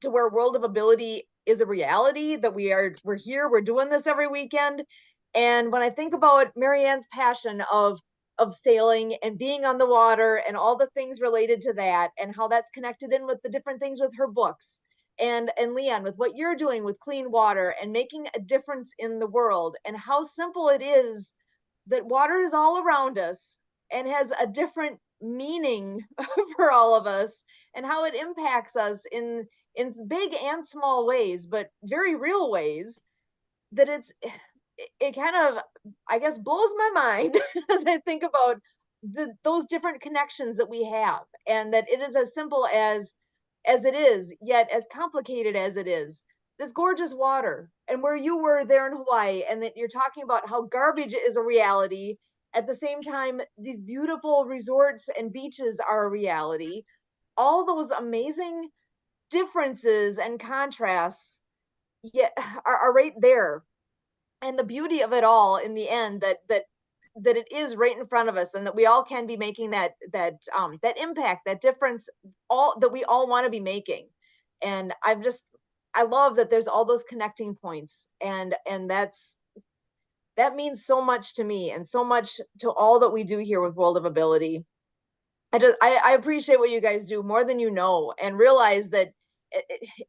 to where World of Ability is a reality, that we're here, we're doing this every weekend. And when I think about Marianne's passion of sailing and being on the water and all the things related to that, and how that's connected in with the different things with her books, and Leon, with what you're doing with clean water and making a difference in the world, and how simple it is that water is all around us and has a different meaning for all of us, and how it impacts us in big and small ways, but very real ways, that it kind of, I guess, blows my mind as I think about those different connections that we have, and that it is as simple as it is, yet as complicated as it is. This gorgeous water, and where you were there in Hawaii, and that you're talking about how garbage is a reality. At the same time, these beautiful resorts and beaches are a reality. All those amazing differences and contrasts, yet are right there. And the beauty of it all in the end, that it is right in front of us, and that we all can be making that impact, that difference, all that we all want to be making. And I love that there's all those connecting points, and that means so much to me, and so much to all that we do here with World of Ability. I appreciate what you guys do more than you know, and realize that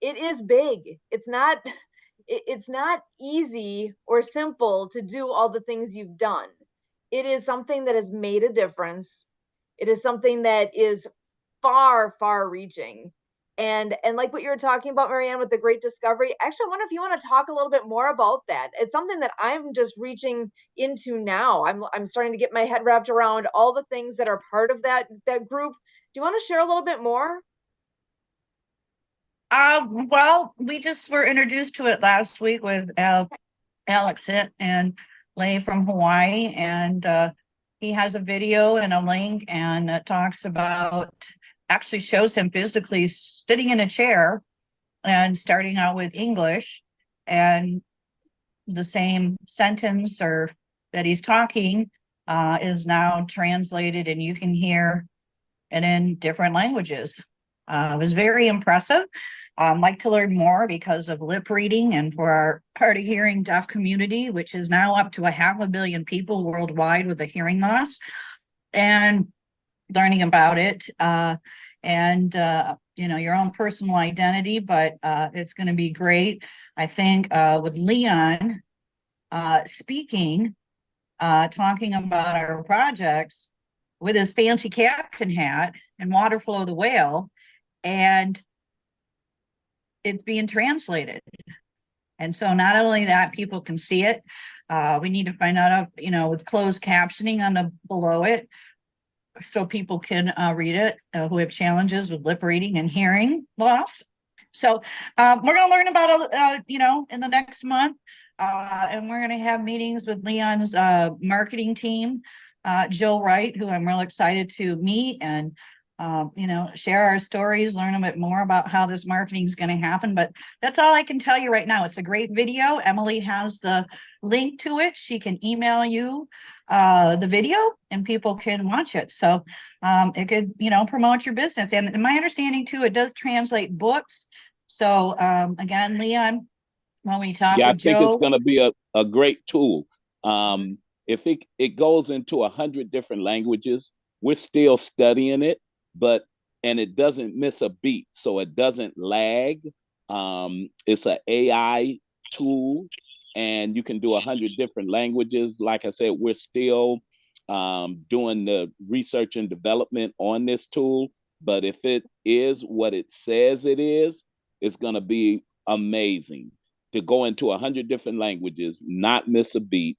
it is big. It's not easy or simple to do all the things you've done. It is something that has made a difference. It is something that is far, far reaching. And like what you were talking about, Marianne, with the Great Discovery, actually, I wonder if you want to talk a little bit more about that. It's something that I'm just reaching into now. I'm starting to get my head wrapped around all the things that are part of that group. Do you want to share a little bit more? Well, we just were introduced to it last week with Alex Hitt and Lay from Hawaii, and he has a video and a link, and it talks about, actually shows him physically sitting in a chair and starting out with English, and the same sentence or that he's talking is now translated, and you can hear it in different languages. It was very impressive. I'd like to learn more because of lip reading, and for our hard of hearing deaf community, which is now up to 500 million people worldwide with a hearing loss, and learning about it, and your own personal identity. But it's going to be great, I think, with Leon speaking, talking about our projects with his fancy captain hat and Waterflow the Whale, and it's being translated. And so not only that, people can see it, we need to find out if, with closed captioning on the below it, so people can read it, who have challenges with lip reading and hearing loss. So we're going to learn about, in the next month, and we're going to have meetings with Leon's marketing team, Jill Wright, who I'm real excited to meet, and share our stories, learn a bit more about how this marketing is going to happen. But that's all I can tell you right now. It's a great video. Emily has the link to it. She can email you the video, and people can watch it. So it could, promote your business. And in my understanding too, it does translate books. So again, Leon, when we talk I with think it's Joe, going to be a great tool. If it goes into 100 different languages, we're still studying it, and it doesn't miss a beat, so it doesn't lag. It's an AI tool, and you can do 100 different languages. Like I said, we're still doing the research and development on this tool. But if it is what it says it is, it's going to be amazing to go into 100 different languages, not miss a beat.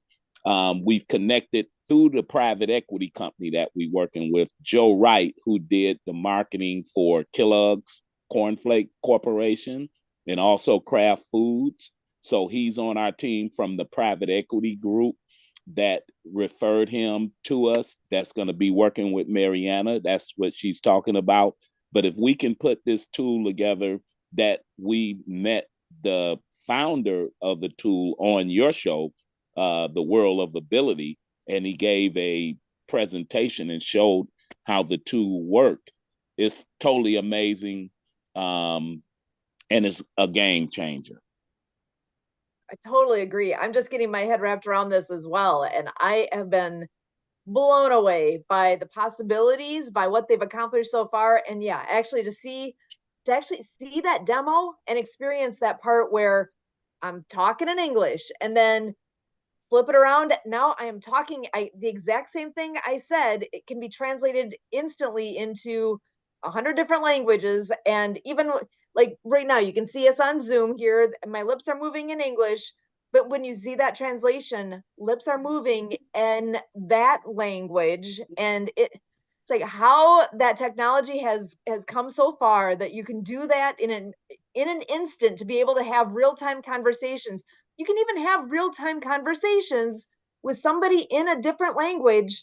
We've connected through the private equity company that we're working with, Joe Wright, who did the marketing for Kellogg's Cornflake Corporation and also Kraft Foods. So he's on our team from the private equity group that referred him to us. That's going to be working with Mariana. That's what she's talking about. But if we can put this tool together, that we met the founder of the tool on your show, The World of Ability, and he gave a presentation and showed how the tool worked. It's totally amazing. And it's a game changer. I totally agree. I'm just getting my head wrapped around this as well. And I have been blown away by the possibilities, by what they've accomplished so far. And yeah, actually to actually see that demo and experience that part where I'm talking in English and then flip it around. Now I am talking the exact same thing I said. It can be translated instantly into 100 different languages. And even like right now, you can see us on Zoom here. My lips are moving in English, but when you see that translation, lips are moving in that language. And it's like how that technology has come so far that you can do that in an instant to be able to have real-time conversations. You can even have real-time conversations with somebody in a different language,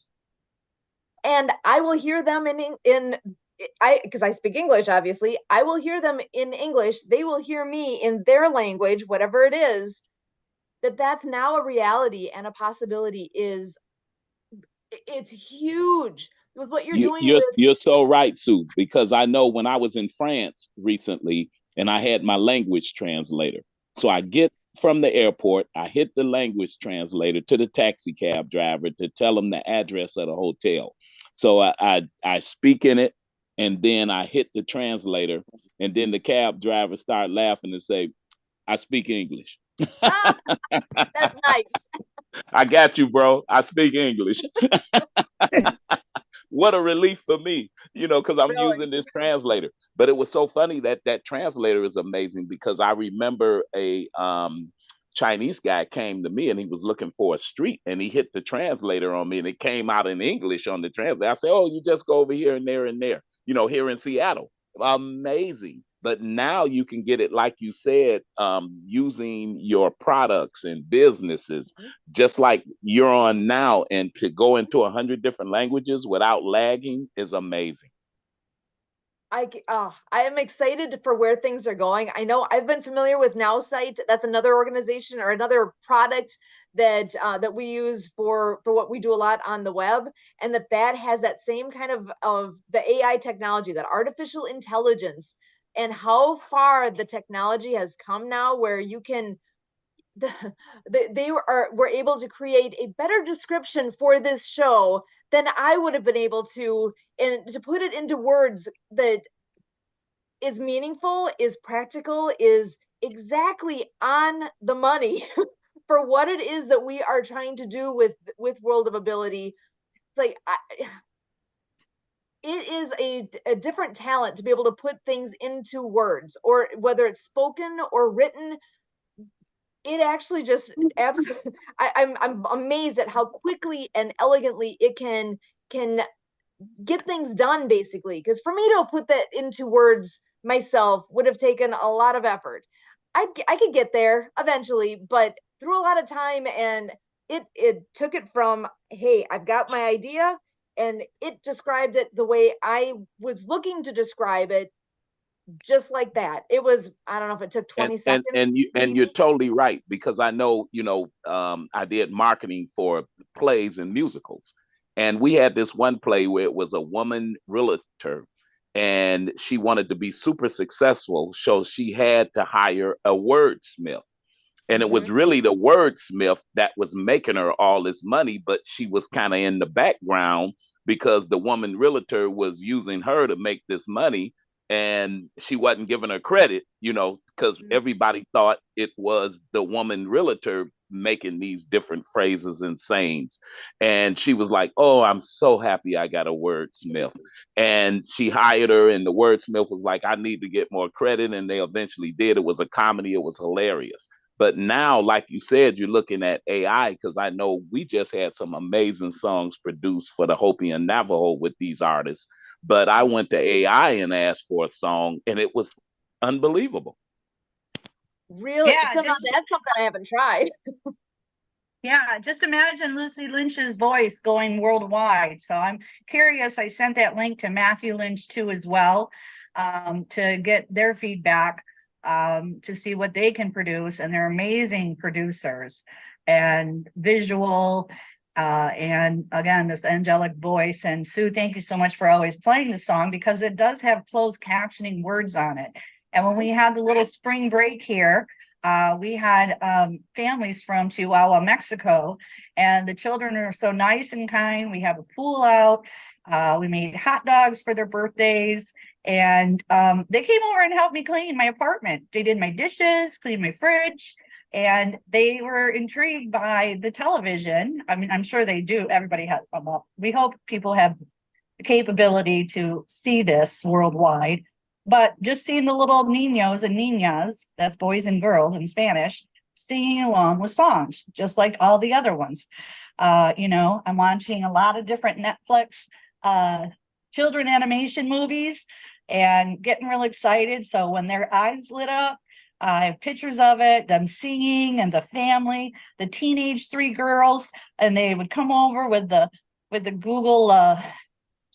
and I will hear them because I speak English, obviously. I will hear them in English. They will hear me in their language, whatever it is. That's now a reality and a possibility. It's huge with what you're doing with. You're so right, Sue, because I know when I was in France recently and I had my language translator. So I get from the airport, I hit the language translator to the taxi cab driver to tell him the address of the hotel. So I speak in it, and then I hit the translator, and then the cab driver start laughing and say, I speak English. That's nice. I got you, bro. I speak English. What a relief for me, because I'm Really? using this translator. But it was so funny that translator is amazing, because I remember a Chinese guy came to me and he was looking for a street, and he hit the translator on me and it came out in English on the translator. I said, oh, you just go over here and there, here in Seattle. Amazing. But now you can get it, like you said, using your products and businesses, just like you're on now, and to go into 100 different languages without lagging is amazing. I am excited for where things are going. I know I've been familiar with NowSite. That's another organization or another product that we use for what we do a lot on the web, and that has that same kind of the AI technology, that artificial intelligence, and how far the technology has come now, where you can were able to create a better description for this show than I would have been able to, and to put it into words that is meaningful, is practical, is exactly on the money for what it is that we are trying to do with World of Ability. It's like it is a different talent to be able to put things into words, or whether it's spoken or written. It actually just absolutely, I'm amazed at how quickly and elegantly it can get things done, basically. Because for me to put that into words myself would have taken a lot of effort. I could get there eventually, but through a lot of time, and it took it from, hey, I've got my idea, and it described it the way I was looking to describe it, just like that. It was, I don't know if it took 20 seconds. And you're totally right, because I know, I did marketing for plays and musicals, and we had this one play where it was a woman realtor, and she wanted to be super successful, so she had to hire a wordsmith. And it was really the wordsmith that was making her all this money, but she was kind of in the background because the woman realtor was using her to make this money. and she wasn't giving her credit, because everybody thought it was the woman realtor making these different phrases and sayings. And she was like, "Oh, I'm so happy I got a wordsmith." And she hired her, and the wordsmith was like, "I need to get more credit." And they eventually did. It was a comedy, it was hilarious. But now, like you said, you're looking at AI, because I know we just had some amazing songs produced for the Hopi and Navajo with these artists. But I went to AI and asked for a song, and it was unbelievable. Really? Yeah, So now just that's something I haven't tried. Yeah, just imagine Lucy Lynch's voice going worldwide. So I'm curious. I sent that link to Matthew Lynch too as well, to get their feedback, to see what they can produce. And they're amazing producers and visual. And again, this angelic voice. And Sue, thank you so much for always playing the song, because it does have closed captioning words on it. And when we had the little spring break here, we had families from Chihuahua, Mexico, and the children are so nice and kind. We have a pool out. We made hot dogs for their birthdays, and they came over and helped me clean my apartment. They did my dishes, cleaned my fridge, and they were intrigued by the television. I mean, I'm sure they do. Everybody has. Well, we hope people have the capability to see this worldwide. But just seeing the little niños and niñas, that's boys and girls in Spanish, singing along with songs, just like all the other ones. I'm watching a lot of different Netflix children animation movies and getting real excited. So when their eyes lit up, I have pictures of it, them singing, and the family, the teenage 3 girls, and they would come over with the Google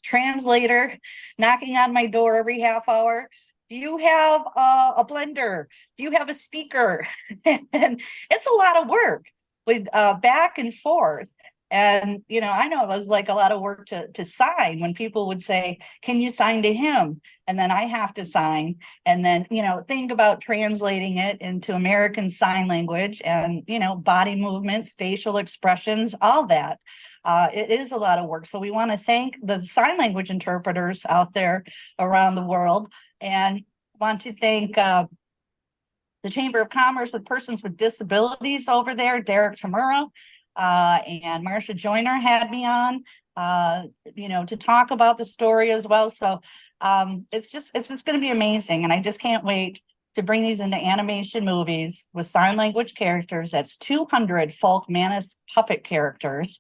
translator knocking on my door every half hour. Do you have a blender? Do you have a speaker? And it's a lot of work with back and forth. And I know it was like a lot of work to sign, when people would say, "Can you sign to him?" And then I have to sign. And then think about translating it into American Sign Language, and body movements, facial expressions, all that. It is a lot of work. So we want to thank the sign language interpreters out there around the world, and want to thank the Chamber of Commerce with Persons with Disabilities over there, Derek Tamura, and Marcia Joyner had me on, to talk about the story as well. So it's just going to be amazing. And I just can't wait to bring these into animation movies with sign language characters. That's 200 Folk Manus puppet characters.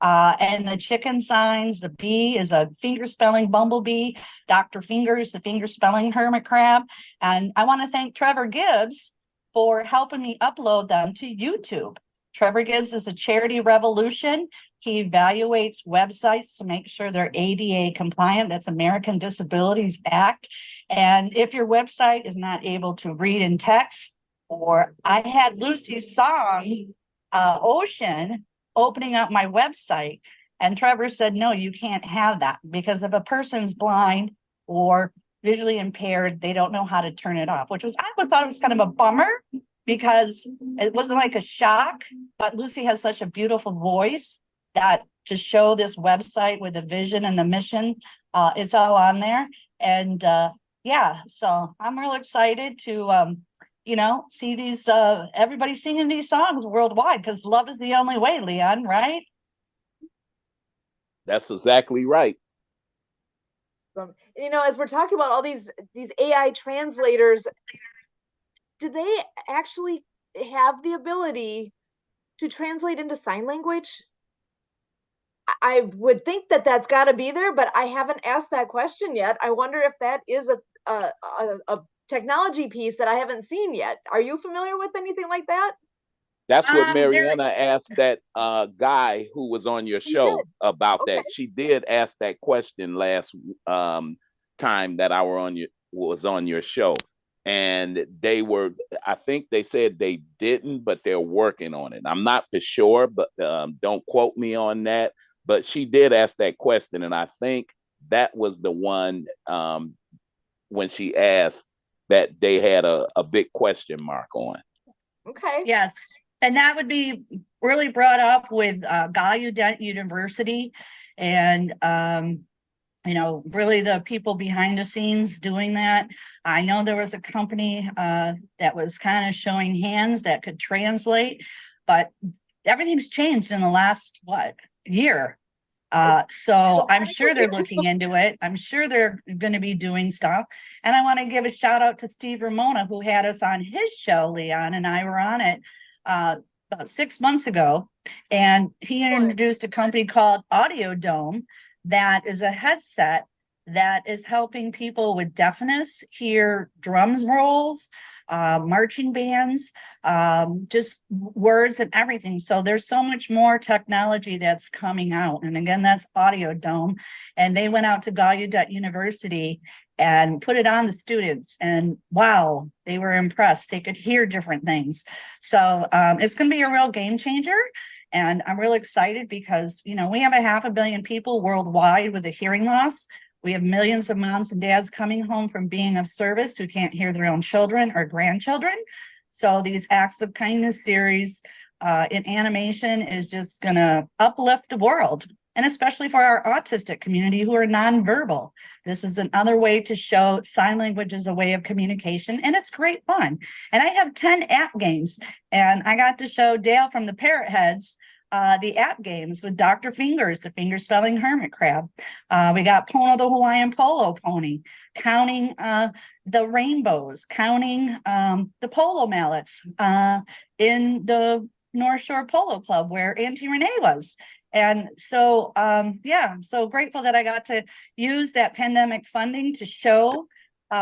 And the chicken signs, the bee is a finger spelling bumblebee. Dr. Finger is the finger spelling hermit crab. And I want to thank Trevor Gibbs for helping me upload them to YouTube. Trevor Gibbs is a Charity Revolution. He evaluates websites to make sure they're ADA compliant. That's American Disabilities Act. And if your website is not able to read in text, or I had Lucy's song, Ocean, opening up my website, and Trevor said, "No, you can't have that, because if a person's blind or visually impaired, they don't know how to turn it off," which was, I thought it was kind of a bummer, because it wasn't like a shock, but Lucy has such a beautiful voice that to show this website with the vision and the mission, it's all on there. And so I'm real excited to see these everybody singing these songs worldwide, because love is the only way, Leon, right? That's exactly right. As we're talking about all these AI translators, do they actually have the ability to translate into sign language? I would think that that's got to be there, but I haven't asked that question yet. I wonder if that is a technology piece that I haven't seen yet. Are you familiar with anything like that? That's what Mariana asked that guy who was on your show about that. She did ask that question last time that I was on your show. And I think they said they didn't, but they're working on it. I'm not for sure, but don't quote me on that. But she did ask that question, and I think that was the one when she asked that they had a big question mark on. Okay. Yes. And that would be really brought up with Gallaudet University. And you know, really the people behind the scenes doing that. I know there was a company that was kind of showing hands that could translate, but everything's changed in the last, year. So I'm sure they're looking into it. I'm sure they're going to be doing stuff. And I want to give a shout out to Steve Ramona, who had us on his show. Leon and I were on it about 6 months ago. And he introduced a company called Audio Dome that is a headset that is helping people with deafness hear drums rolls, marching bands, just words and everything. So there's so much more technology that's coming out. And again, that's Audio Dome. And they went out to Gallaudet University and put it on the students. And wow, they were impressed. They could hear different things. So it's going to be a real game changer. And I'm really excited because, you know, we have 500 million people worldwide with a hearing loss. We have millions of moms and dads coming home from being of service who can't hear their own children or grandchildren. So these Acts of Kindness series in animation is just going to uplift the world, and especially for our autistic community who are nonverbal. This is another way to show sign language as a way of communication, and it's great fun. And I have 10 app games, and I got to show Dale from the Parrot Heads the app games with Dr. Fingers, the finger spelling hermit crab. We got Pono the Hawaiian Polo pony, counting the rainbows, counting the polo mallets in the North Shore Polo Club where Auntie Renee was. And so, yeah, I'm so grateful that I got to use that pandemic funding to show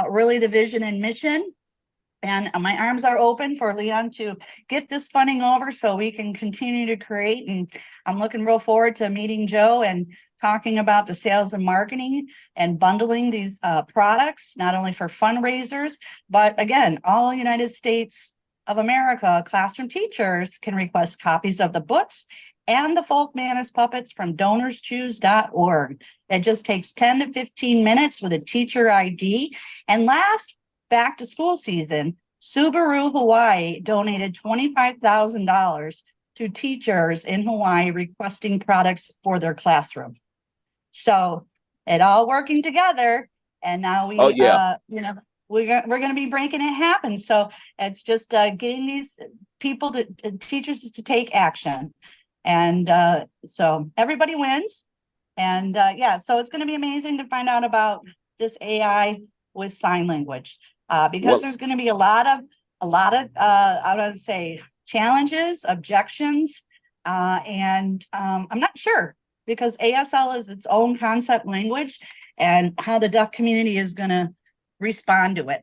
really the vision and mission. And my arms are open for Leon to get this funding over so we can continue to create. And I'm looking real forward to meeting Joe and talking about the sales and marketing and bundling these products, not only for fundraisers, but again, all United States of America classroom teachers can request copies of the books and the Folk Manus puppets from DonorsChoose.org. It just takes 10 to 15 minutes with a teacher ID. And last back to school season, Subaru Hawaii donated $25,000 to teachers in Hawaii requesting products for their classroom. So it all working together. And now we, you know, we're going to be making it happen. So it's just getting these people teachers to take action. And so everybody wins. And yeah, so it's going to be amazing to find out about this AI with sign language. Because there's going to be a lot of I would say challenges, objections, and I'm not sure because ASL is its own concept language and how the deaf community is going to respond to it.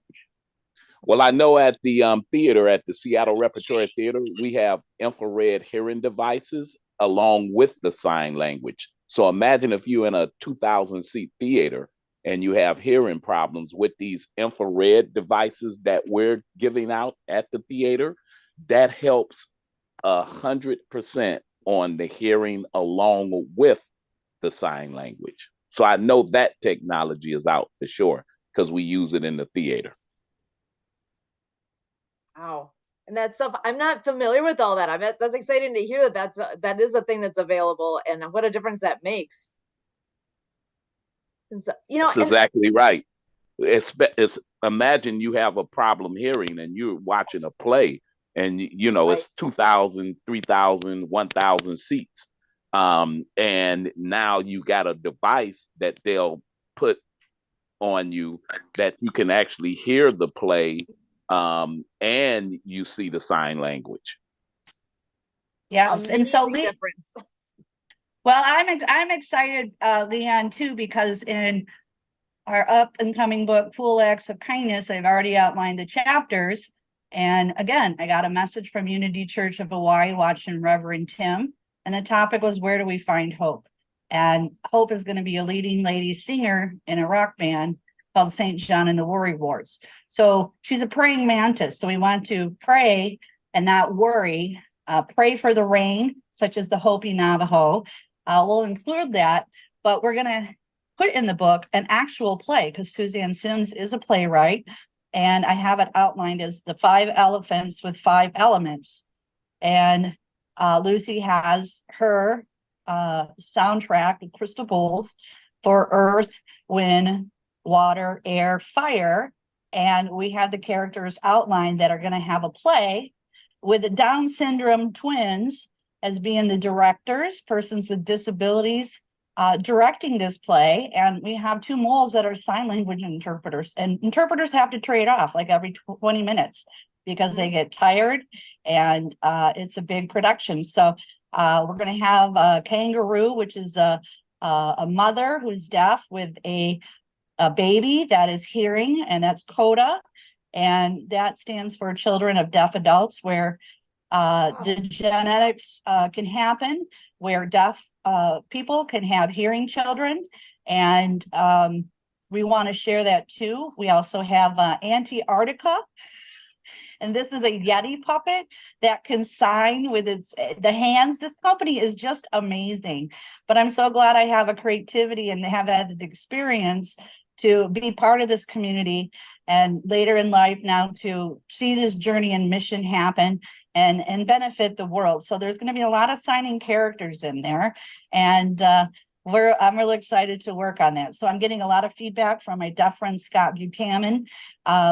Well, I know at the theater, at the Seattle Repertory Theater, we have infrared hearing devices along with the sign language. So imagine if you're in a 2,000 seat theater and you have hearing problems with these infrared devices that we're giving out at the theater, that helps 100% on the hearing along with the sign language. So I know that technology is out for sure because we use it in the theater. Wow. And that stuff, I'm not familiar with all that. That's exciting to hear that that is a thing that's available and what a difference that makes. So, you know, that's exactly right. It's imagine you have a problem hearing and you're watching a play and you know it's 2,000, 3,000, 1,000 seats. And now you got a device that they'll put on you that you can actually hear the play and you see the sign language. Yes, and so difference. Well, I'm excited, Leon, too, because in our up and coming book, Cool Acts of Kindness, I've already outlined the chapters. And again, I got a message from Unity Church of Hawaii watching Reverend Tim. And the topic was, where do we find hope? And Hope is going to be a leading lady singer in a rock band called St. John and the Worry Wards. So she's a praying mantis. So we want to pray and not worry. Pray for the rain, such as the Hopi Navajo. We'll include that, but we're going to put in the book an actual play because Suzanne Sims is a playwright, and I have it outlined as the 5 elephants with 5 elements. And Lucy has her soundtrack, the Crystal Bowls, for earth, wind, water, air, fire. And we have the characters outlined that are going to have a play with the Down syndrome twins as being the directors, persons with disabilities, directing this play. And we have two moles that are sign language interpreters, and interpreters have to trade off like every 20 minutes because they get tired, and it's a big production. So we're going to have a kangaroo, which is a mother who's deaf with a baby that is hearing, and that's CODA. And that stands for Children of Deaf Adults, where the genetics can happen, where deaf people can have hearing children. And we want to share that too. We also have Antarctica. And this is a Yeti puppet that can sign with the hands. This company is just amazing. But I'm so glad I have a creativity and have had the experience to be part of this community, and later in life now to see this journey and mission happen and benefit the world. So there's going to be a lot of signing characters in there, and I'm really excited to work on that. So I'm getting a lot of feedback from my deaf friend Scott Buchanan,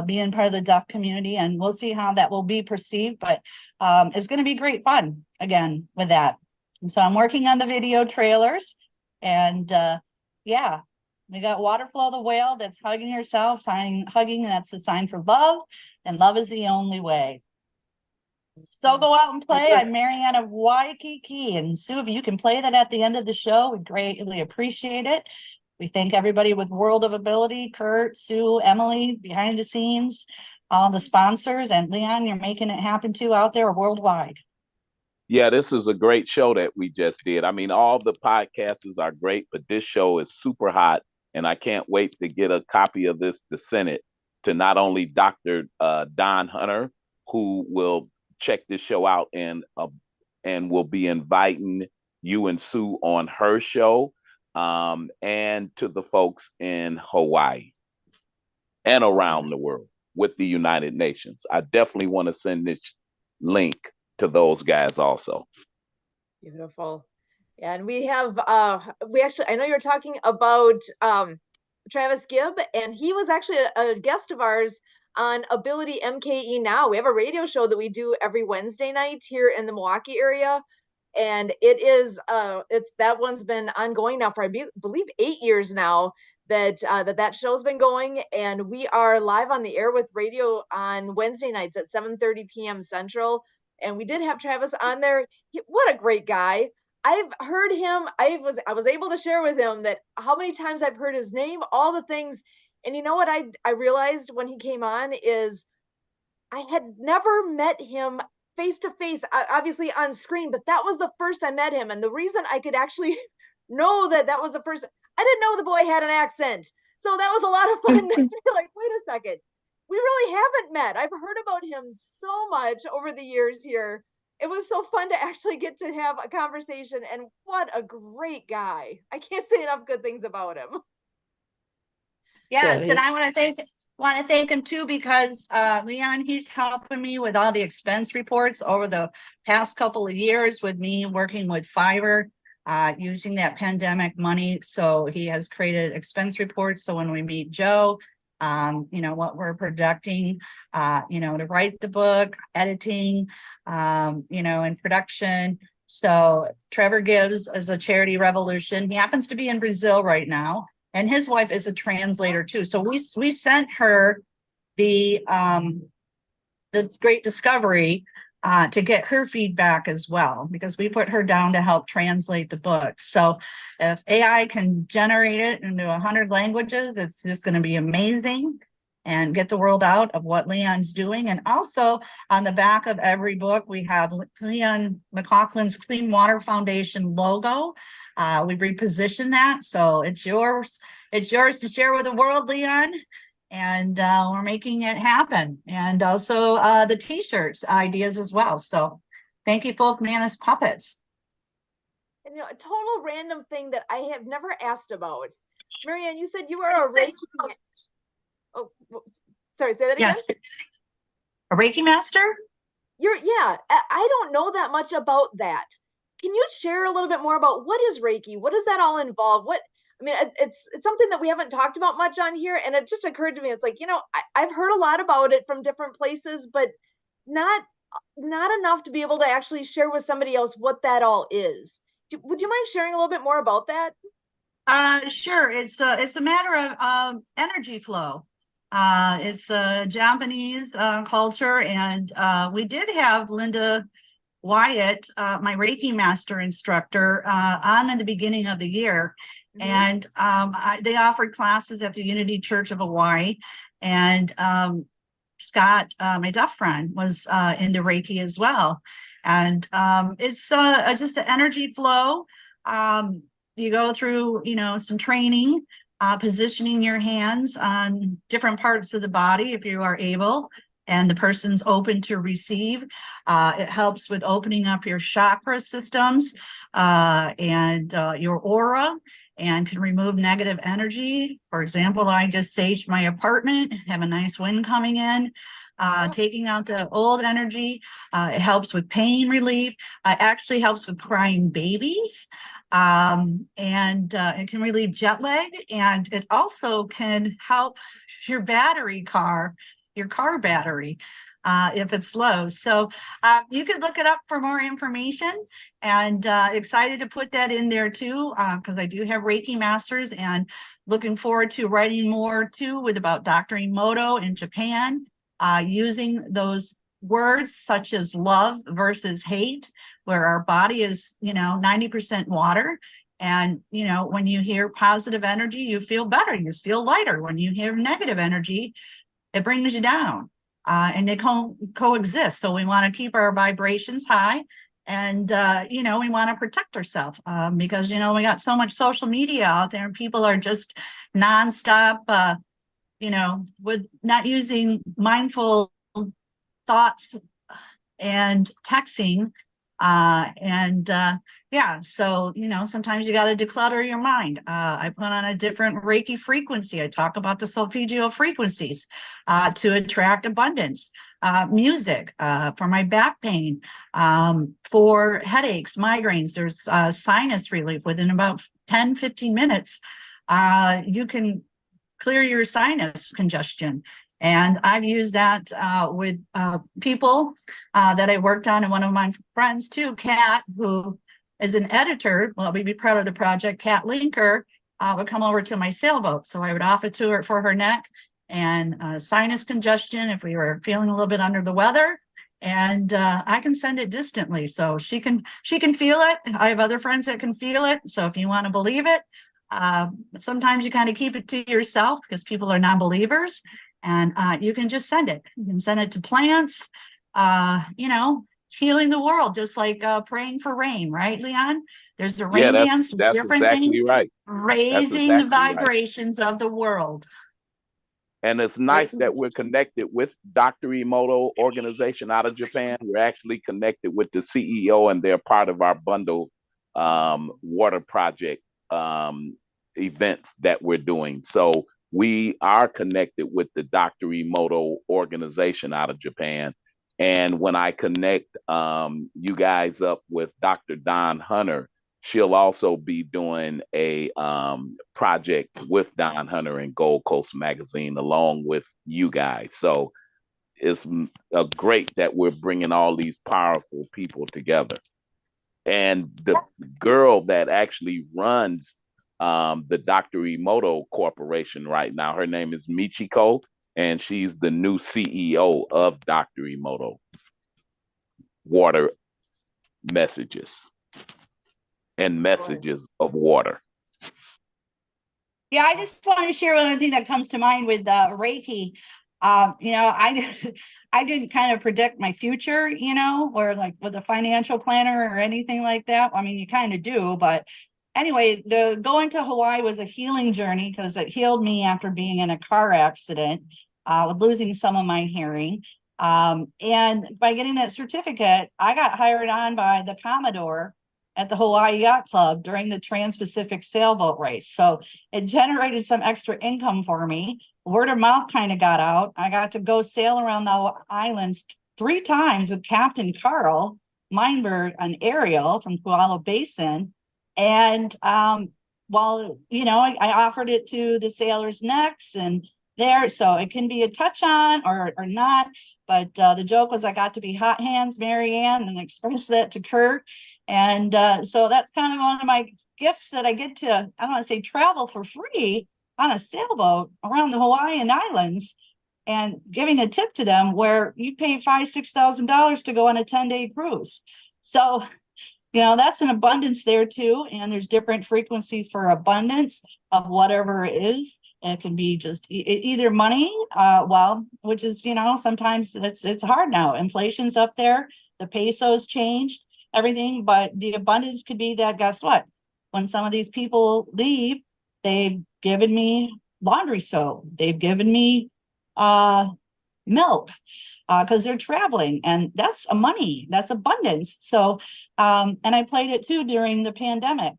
being part of the deaf community, and we'll see how that will be perceived. But it's going to be great fun again with that. And so I'm working on the video trailers, and yeah. We got Waterflow the whale that's hugging herself, hugging, that's the sign for love, and love is the only way. So go out and play. I'm Marianne of Waikiki, and Sue, if you can play that at the end of the show, we'd greatly appreciate it. We thank everybody with World of Ability, Kurt, Sue, Emily, behind the scenes, all the sponsors, and Leon, you're making it happen too out there worldwide. Yeah, this is a great show that we just did. I mean, all the podcasts are great, but this show is super hot. And I can't wait to get a copy of this to send it to not only Dr. Don Hunter, who will check this show out and will be inviting you and Sue on her show, and to the folks in Hawaii and around the world with the United Nations. I definitely want to send this link to those guys also. Beautiful. Yeah, and we have I know you're talking about Travis Gibb, and he was actually a guest of ours on Ability MKE Now. We have a radio show that we do every Wednesday night here in the Milwaukee area, and that one's been ongoing now for I believe 8 years now that show's been going, and we are live on the air with radio on Wednesday nights at 7:30 p.m. Central. And we did have Travis on there. What a great guy. I've heard him. I was able to share with him that how many times I've heard his name, all the things. And you know what I realized when he came on is I had never met him face to face, obviously on screen, but that was the first I met him. And the reason I could actually know that was the first, I didn't know the boy had an accent. So that was a lot of fun. Like, wait a second, we really haven't met. I've heard about him so much over the years here. It was so fun to actually get to have a conversation, and what a great guy. I can't say enough good things about him. Yes, and I want to thank him too, because Leon, he's helping me with all the expense reports over the past couple of years with me working with Fiverr, using that pandemic money. So he has created expense reports. So when we meet Joe, what we're projecting, to write the book, editing, and production. So Trevor Gibbs is a Charity Revolution. He happens to be in Brazil right now, and his wife is a translator too. So we sent her the Great Discovery to get her feedback as well, because we put her down to help translate the book. So if AI can generate it into 100 languages, it's just going to be amazing and get the world out of what Leon's doing. And also on the back of every book, we have Leon McLaughlin's Clean Water Foundation logo. We repositioned that. So it's yours to share with the world, Leon. And we're making it happen. And also the t-shirts ideas as well. So thank you, Folk Manus Puppets. And a total random thing that I have never asked about. Marianne, you said you were a Reiki. Oh, sorry, say that again. Yes. A Reiki master? I don't know that much about that. Can you share a little bit more about what is Reiki? What does that all involve? I mean, it's something that we haven't talked about much on here, and it just occurred to me. It's like, I've heard a lot about it from different places, but not enough to be able to actually share with somebody else what that all is. Would you mind sharing a little bit more about that? Sure. It's a matter of energy flow. It's a Japanese culture, and we did have Linda Wyatt, my Reiki master instructor, on in the beginning of the year. Mhm. And they offered classes at the Unity Church of Hawaii. And Scott, my deaf friend, was into Reiki as well. And it's just an energy flow. You go through, some training, positioning your hands on different parts of the body if you are able, and the person's open to receive. It helps with opening up your chakra systems and your aura, and can remove negative energy. For example, I just saged my apartment, have a nice wind coming in, taking out the old energy. It helps with pain relief. It actually helps with crying babies. And it can relieve jet lag, and it also can help your car battery, if it's low. So you could look it up for more information, and excited to put that in there too, because I do have Reiki masters, and looking forward to writing more too about Dr. Emoto in Japan, using those words such as love versus hate, where our body is 90% water. And when you hear positive energy, you feel better, you feel lighter. When you hear negative energy, it brings you down, and they coexist. So we want to keep our vibrations high, and we want to protect ourselves, because we got so much social media out there, and people are just nonstop, with not using mindful thoughts and texting. So sometimes you got to declutter your mind. I put on a different Reiki frequency. I talk about the solfeggio frequencies to attract abundance. Music for my back pain, for headaches, migraines. There's sinus relief within about 10-15 minutes. You can clear your sinus congestion. And I've used that with people that I worked on, and one of my friends too, Kat, who is an editor, well, we'd be proud of the project, Kat Linker, would come over to my sailboat. So I would offer to her for her neck and sinus congestion if we were feeling a little bit under the weather. And I can send it distantly, so she can feel it. I have other friends that can feel it. So if you want to believe it, sometimes you kind of keep it to yourself because people are non-believers. And you can just send it. You can send it to plants, healing the world, just like praying for rain, right, Leon? There's the rain dance, there's that's different exactly things, right. raising the vibrations of the world. And it's nice that we're connected with Dr. Emoto organization out of Japan. We're actually connected with the CEO, and they're part of our bundle water project events that we're doing. So we are connected with the Dr. Emoto organization out of Japan. And when I connect you guys up with Dr. Don Hunter, she'll also be doing a project with Don Hunter in Gold Coast Magazine along with you guys. So it's great that we're bringing all these powerful people together. And the girl that actually runs the Dr. Emoto Corporation right now, her name is Michiko, and she's the new CEO of Dr. Emoto Water Messages and Messages of Water. Yeah, I just want to share one thing that comes to mind with Reiki. I didn't kind of predict my future, or like with a financial planner or anything like that. I mean, you kind of do, but anyway, the going to Hawaii was a healing journey because it healed me after being in a car accident, with losing some of my hearing. And by getting that certificate, I got hired on by the Commodore at the Hawaii Yacht Club during the Trans-Pacific sailboat race. So it generated some extra income for me. Word of mouth kind of got out. I got to go sail around the islands 3 times with Captain Carl Meinberg and Ariel from Kewalo Basin. And well, I offered it to the sailors next and there, so it can be a touch on or not. But the joke was I got to be hot hands Mary Ann and express that to Kurt. And so that's kind of one of my gifts that I get to, I don't want to say travel for free on a sailboat around the Hawaiian Islands and giving a tip to them where you pay $5,000-$6,000 to go on a 10-day cruise. So, that's an abundance there too. And there's different frequencies for abundance of whatever it is. It can be just either money, which is, sometimes it's hard now. Inflation's up there. The peso's changed everything, but the abundance could be that, guess what? When some of these people leave, they've given me laundry soap. They've given me milk because they're traveling, and that's money, that's abundance. So and I played it too during the pandemic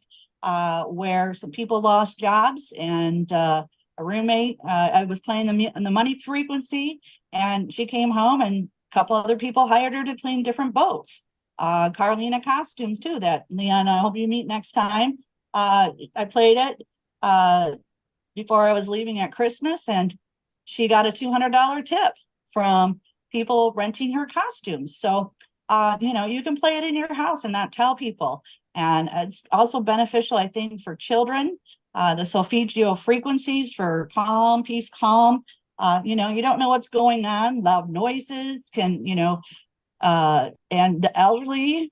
where some people lost jobs, and a roommate, I was playing the money frequency, and she came home and a couple other people hired her to clean different boats. Carlina Costumes too, that Leon, I hope you meet next time. I played it before I was leaving at Christmas, and she got a $200 tip from people renting her costumes. So, you can play it in your house and not tell people. And it's also beneficial, I think, for children. The solfeggio frequencies for calm, peace, calm. You don't know what's going on. Loud noises can, and the elderly.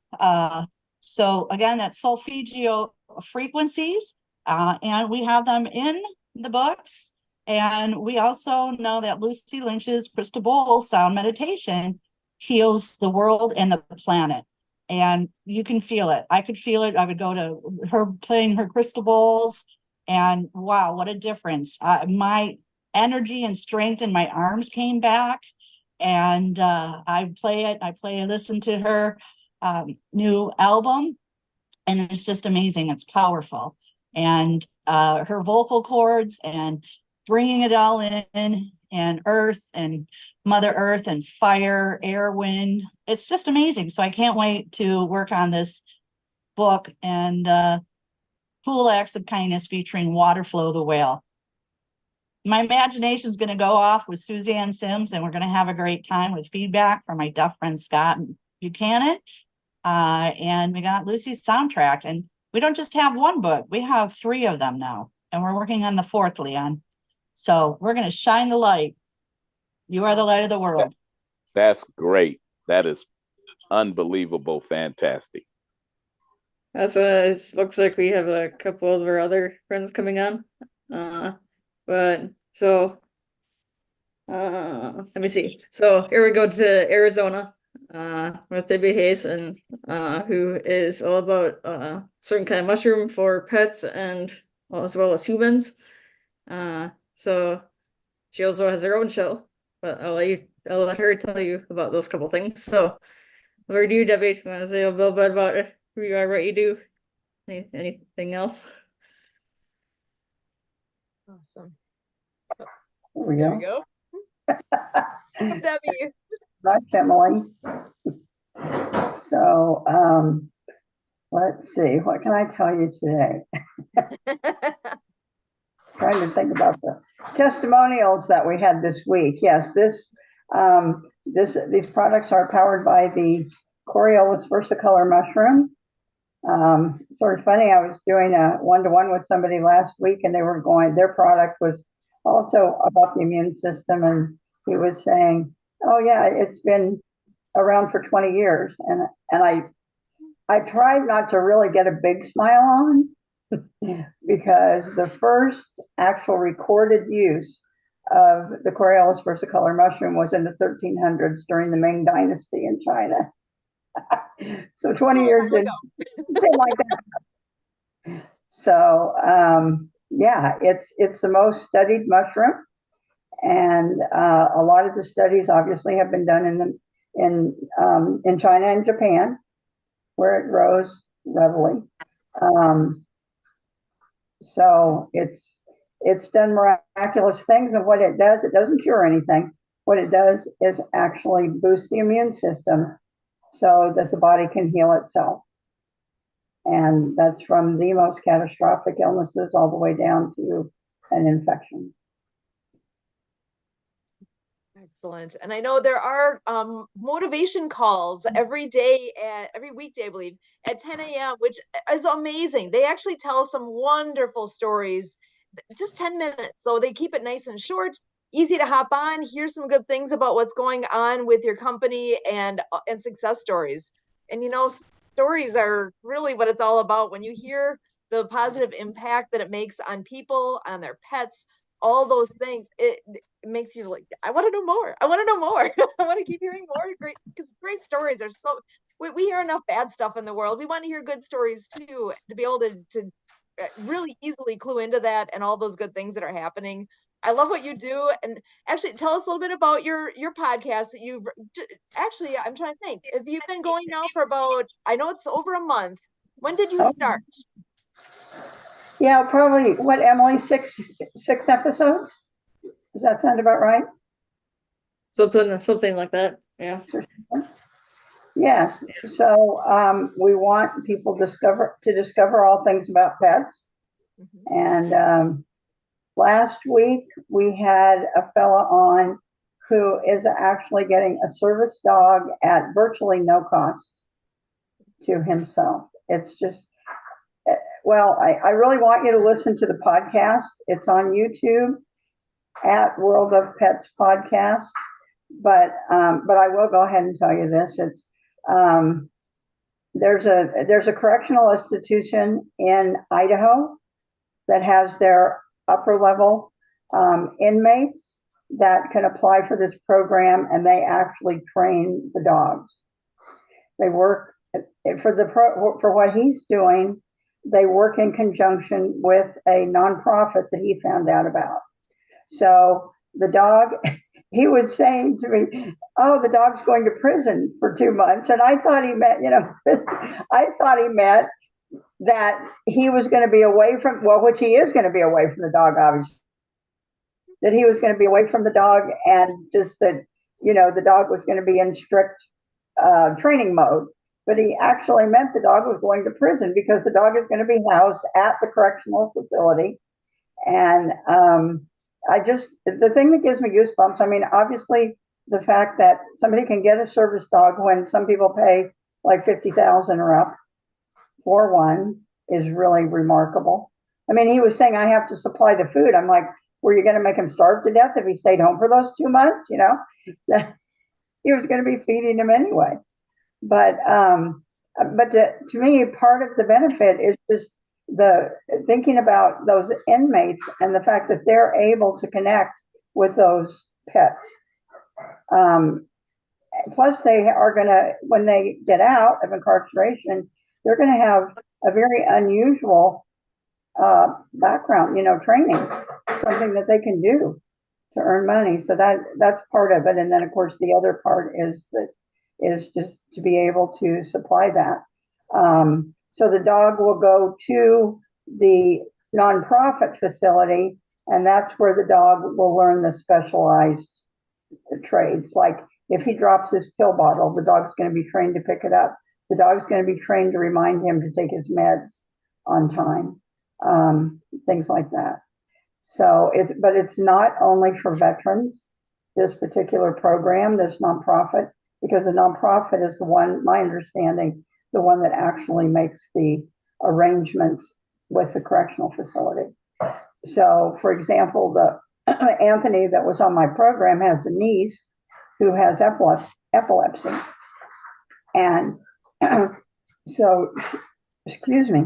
So again, that's solfeggio frequencies. And we have them in the books. And we also know that Lucy Lynch's crystal bowl sound meditation heals the world and the planet. And you can feel it. I could feel it. I would go to her playing her crystal bowls, and wow, what a difference. My energy and strength in my arms came back. And I listen to her new album, and it's just amazing. It's powerful. And her vocal cords and bringing it all in, and earth and Mother Earth and fire, air, wind. It's just amazing. So I can't wait to work on this book and Cool Acts of Kindness featuring Waterflow the whale. My imagination is going to go off with Suzanne Sims, and we're going to have a great time with feedback from my deaf friend Scott Buchanan. And we got Lucy's soundtrack, and we don't just have one book, we have 3 of them now, and we're working on the 4th, Leon. So we're going to shine the light. You are the light of the world. That's great. That is unbelievable. Fantastic. So it looks like we have a couple of our other friends coming on. But so let me see. So here we go to Arizona with Debbie Hayes, and who is all about certain kind of mushroom for pets and as well as humans. So she also has her own show, but I'll let her tell you about those couple things. So over to you, Debbie. You want to say a little bit about who you are, what you do? Anything else? Awesome. There we There we go. go. Debbie. Hi, Emily. So, let's see, what can I tell you today? Trying to think about the testimonials that we had this week. Yes, these products are powered by the Coriolis versicolor mushroom. Sort of funny, I was doing a one-to-one with somebody last week, and their product was also about the immune system, and he was saying, oh yeah, it's been around for 20 years. And I tried not to really get a big smile on because the first actual recorded use of the Coriolis versicolor mushroom was in the 1300s during the Ming Dynasty in China. So 20 years didn't seem like that. So yeah, it's the most studied mushroom, and a lot of the studies obviously have been done in China and Japan, where it grows readily. So it's done miraculous things, and what it doesn't cure anything. What it does is actually boost the immune system so that the body can heal itself. And that's from the most catastrophic illnesses all the way down to an infection. Excellent. And I know there are motivation calls every weekday, I believe, at 10 a.m., which is amazing. They actually tell some wonderful stories, just 10 minutes. So they keep it nice and short, easy to hop on, hear some good things about what's going on with your company and success stories. And, stories are really what it's all about. When you hear the positive impact that it makes on people, on their pets, all those things, it makes you like, I want to know more. I want to know more. I want to keep hearing more because great stories are so, we hear enough bad stuff in the world. We want to hear good stories too, to be able to really easily clue into that and all those good things that are happening. I love what you do. And actually tell us a little bit about your podcast that you've actually, I'm trying to think, if you've been going now for about, I know it's over a month. When did you start? Yeah, probably what, Emily, six episodes? Does that sound about right? Something like that. Yeah. Yes. So we want people to discover all things about pets. And last week we had a fella on who is actually getting a service dog at virtually no cost to himself. It's just, well, I really want you to listen to the podcast. It's on YouTube at World of Pets Podcast. But I will go ahead and tell you this. It's there's a correctional institution in Idaho that has their upper level inmates that can apply for this program, and they actually train the dogs. They work for what he's doing. They work in conjunction with a nonprofit that he found out about. So the dog, he was saying to me, "Oh, the dog's going to prison for 2 months," and I thought he meant, I thought he meant that he was going to be away from, well, which he is going to be away from the dog, obviously. That he was going to be away from the dog, and just that, the dog was going to be in strict training mode. But he actually meant the dog was going to prison because the dog is going to be housed at the correctional facility. And the thing that gives me goosebumps, I mean, obviously the fact that somebody can get a service dog when some people pay like $50,000 or up for one is really remarkable. I mean, he was saying, I have to supply the food. I'm like, were you going to make him starve to death if he stayed home for those 2 months? He was going to be feeding him anyway. But to me, part of the benefit is just the thinking about those inmates and the fact that they're able to connect with those pets. Plus, they are going to, when they get out of incarceration, they're going to have a very unusual background, training, something that they can do to earn money. So that's part of it. And then, of course, the other part is just to be able to supply that. So the dog will go to the nonprofit facility, and that's where the dog will learn the specialized trades. Like if he drops his pill bottle, the dog's going to be trained to pick it up. The dog's going to be trained to remind him to take his meds on time, things like that. So but it's not only for veterans, this particular program, this nonprofit, because the nonprofit is the one, my understanding, the one that actually makes the arrangements with the correctional facility. So, for example, Anthony that was on my program has a niece who has epilepsy. And so, excuse me.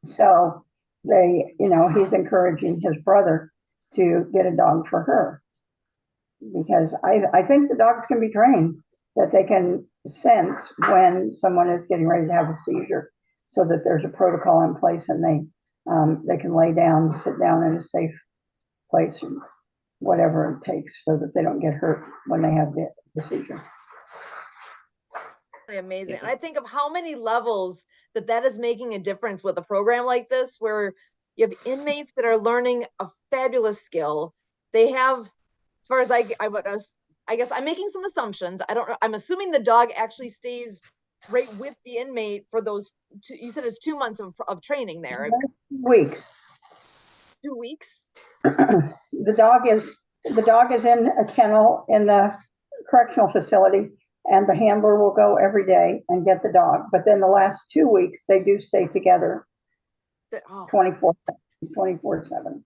So he's encouraging his brother to get a dog for her. Because I think the dogs can be trained that they can sense when someone is getting ready to have a seizure, so that there's a protocol in place and they can lay down, sit down in a safe place, whatever it takes, so that they don't get hurt when they have the seizure. Amazing. And I think of how many levels that is making a difference with a program like this, where you have inmates that are learning a fabulous skill. They have, as far as I guess I'm making some assumptions. I don't know. I'm assuming the dog actually stays right with the inmate for those two, you said it's 2 months of training there, Weeks. 2 weeks? The dog is in a kennel in the correctional facility, and the handler will go every day and get the dog. But then the last 2 weeks, they do stay together Oh, 24/7.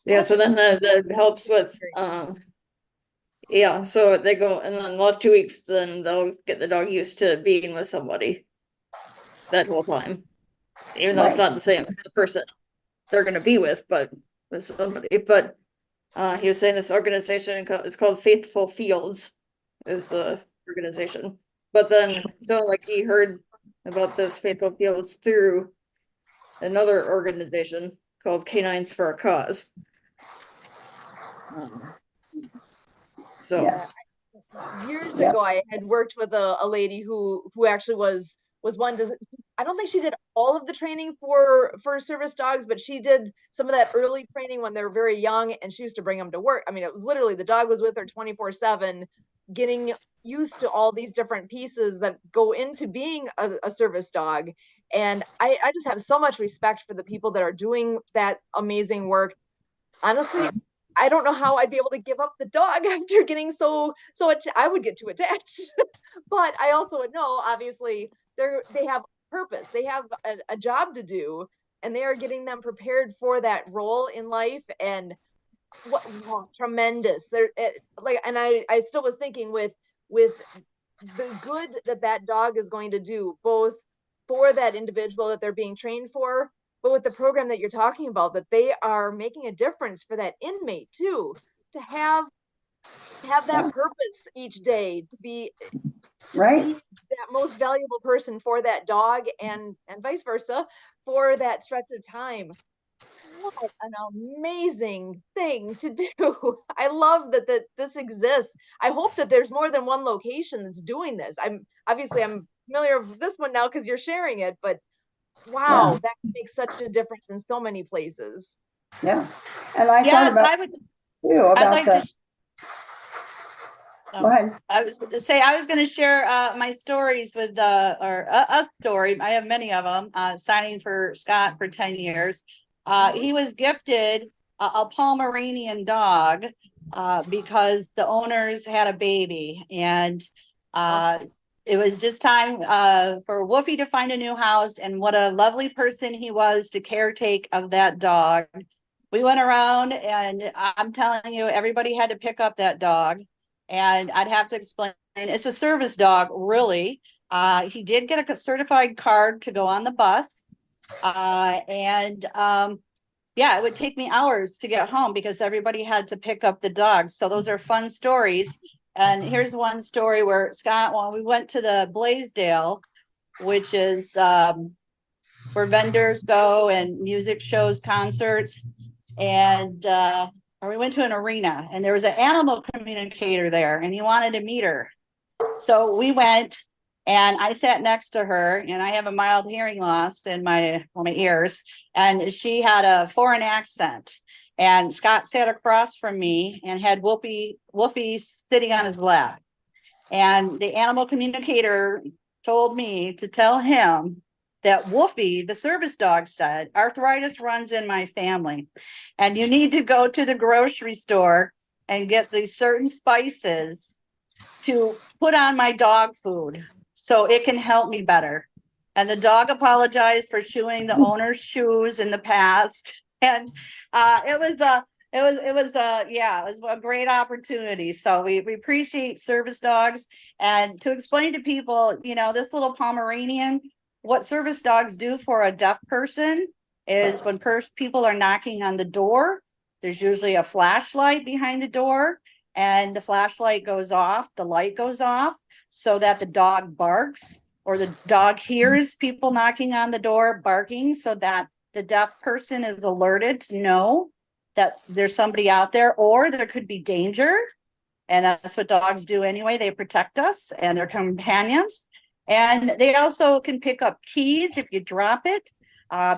Yeah, so such a- then that helps with, yeah, so they go, and then the last 2 weeks, then they'll get the dog used to being with somebody that whole time. Even though it's Right. not the same person they're gonna be with, but with somebody, but he was saying this organization, it's called Faithful Fields is the organization. But then, so like he heard about this Faithful Fields through another organization called Canines for a Cause. So Yes. Years Yeah. ago, I had worked with a lady who actually was one to, I don't think she did all of the training for service dogs, but she did some of that early training when they were very young, and she used to bring them to work. I mean, it was literally the dog was with her 24/7, getting used to all these different pieces that go into being a service dog. And I just have so much respect for the people that are doing that amazing work. Honestly, I don't know how I'd be able to give up the dog after getting so I would get too attached. But I also would know, obviously, they have purpose. They have a job to do, and they are getting them prepared for that role in life. And what tremendous. And I still was thinking with the good that dog is going to do, both for that individual that they're being trained for, but with the program that you're talking about, that they are making a difference for that inmate too, to have that purpose each day, to be Right. that most valuable person for that dog, and vice versa for that stretch of time. What an amazing thing to do. I love that this exists. I hope that there's more than one location that's doing this. I'm familiar with this one now because you're sharing it, but wow, that makes such a difference in so many places. Yeah. And I thought Yes, about I would, too, I'd about like the, to, go ahead. I was gonna say, I was gonna share my stories with or a story. I have many of them. Signing for Scott for 10 years. He was gifted a Pomeranian dog because the owners had a baby, and it was just time for Woofy to find a new house. And what a lovely person he was to caretake of that dog. We went around, and I'm telling you, everybody had to pick up that dog. And I'd have to explain, it's a service dog, really. He did get a certified card to go on the bus. Yeah, it would take me hours to get home because everybody had to pick up the dog. So those are fun stories. And here's one story where Scott, when we went to the Blaisdell, which is where vendors go and music shows, concerts, and we went to an arena, and there was an animal communicator there, and he wanted to meet her. So we went, and I sat next to her, and I have a mild hearing loss in my ears, and she had a foreign accent. And Scott sat across from me and had Woofy sitting on his lap. And the animal communicator told me to tell him that Woofy, the service dog, said, arthritis runs in my family, and you need to go to the grocery store and get these certain spices to put on my dog food so it can help me better. And the dog apologized for chewing the owner's shoes in the past. And it was a great opportunity. So we appreciate service dogs. And to explain to people, this little Pomeranian, what service dogs do for a deaf person is when people are knocking on the door, there's usually a flashlight behind the door, and the flashlight goes off, the light goes off, so that the dog barks, or the dog hears people knocking on the door barking, so that the deaf person is alerted to know that there's somebody out there, or there could be danger. And that's what dogs do anyway. They protect us, and they're companions. And they also can pick up keys if you drop it.